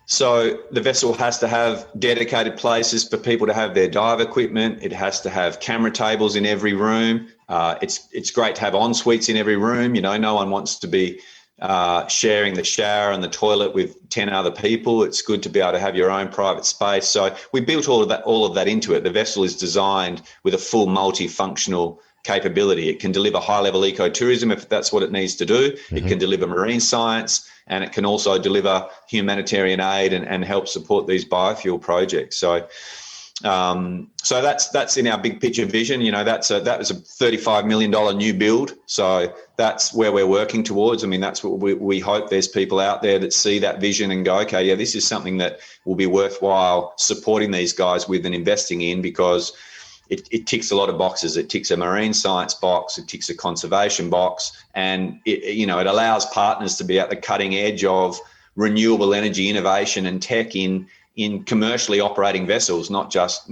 So the vessel has to have dedicated places for people to have their dive equipment. It has to have camera tables in every room. It's great to have en suites in every room. No one wants to be sharing the shower and the toilet with 10 other people. It's good to be able to have your own private space. So we built all of that into it. The vessel is designed with a full multifunctional capability. It can deliver high-level ecotourism if that's what it needs to do. It can deliver marine science, and it can also deliver humanitarian aid and help support these biofuel projects. So that's in our big picture vision. You know, that was a $35 million new build. So that's where we're working towards. I mean, that's what we hope there's people out there that see that vision and go, okay, yeah, this is something that will be worthwhile supporting these guys with and investing in, because it ticks a lot of boxes. It ticks a marine science box, it ticks a conservation box, and it allows partners to be at the cutting edge of renewable energy innovation and tech in commercially operating vessels, not just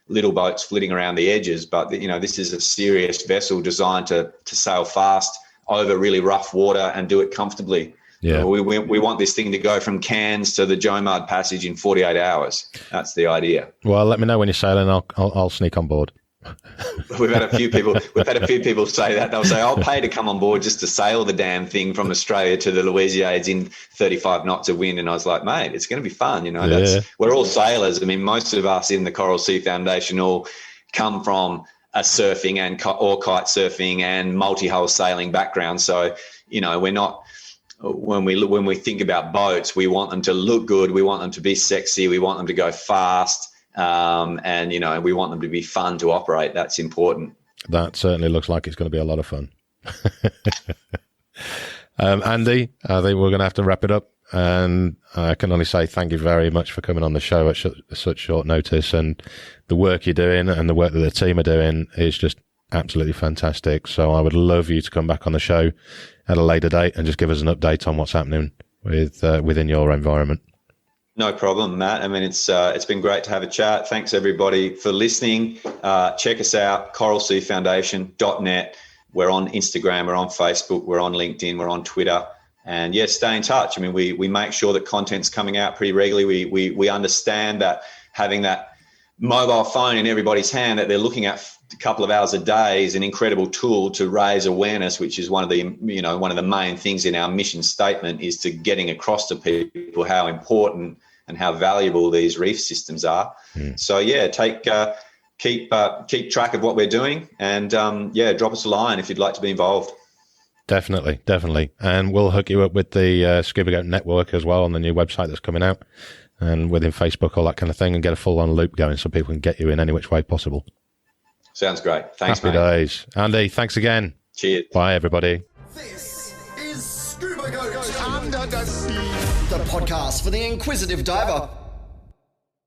little boats flitting around the edges, but this is a serious vessel designed to sail fast over really rough water and do it comfortably. Yeah, we want this thing to go from Cairns to the Jomard Passage in 48 hours. That's the idea. Well, let me know when you're sailing. I'll sneak on board. We've had a few people say that. They'll say, I'll pay to come on board just to sail the damn thing from Australia to the Louisiades in 35 knots of wind. And I was like, mate, it's going to be fun. We're all sailors. I mean, most of us in the Coral Sea Foundation all come from a surfing or kite surfing and multi-hull sailing background. So, we're not, when we think about boats, we want them to look good. We want them to be sexy. We want them to go fast. And we want them to be fun to operate. That's important. That certainly looks like it's going to be a lot of fun. Andy, I think we're going to have to wrap it up. And I can only say thank you very much for coming on the show at such short notice. And the work you're doing and the work that the team are doing is just absolutely fantastic. So I would love you to come back on the show at a later date and just give us an update on what's happening within your environment. No problem, Matt. I mean, it's been great to have a chat. Thanks, everybody, for listening. Check us out, coralseafoundation.net. We're on Instagram, we're on Facebook, we're on LinkedIn, we're on Twitter. And, stay in touch. I mean, we make sure that content's coming out pretty regularly. We understand that having that mobile phone in everybody's hand that they're looking at a couple of hours a day is an incredible tool to raise awareness, which is one of the main things in our mission statement, is to getting across to people how important and how valuable these reef systems are. So keep track of what we're doing, and drop us a line if you'd like to be involved. Definitely. And we'll hook you up with the Scuba Goat network as well on the new website that's coming out, and within Facebook, all that kind of thing, and get a full-on loop going so people can get you in any which way possible. Sounds great. Thanks, Happy days. Andy, thanks again. Cheers. Bye, everybody. This is Scuba Goat Under the Sea, the podcast for the inquisitive diver.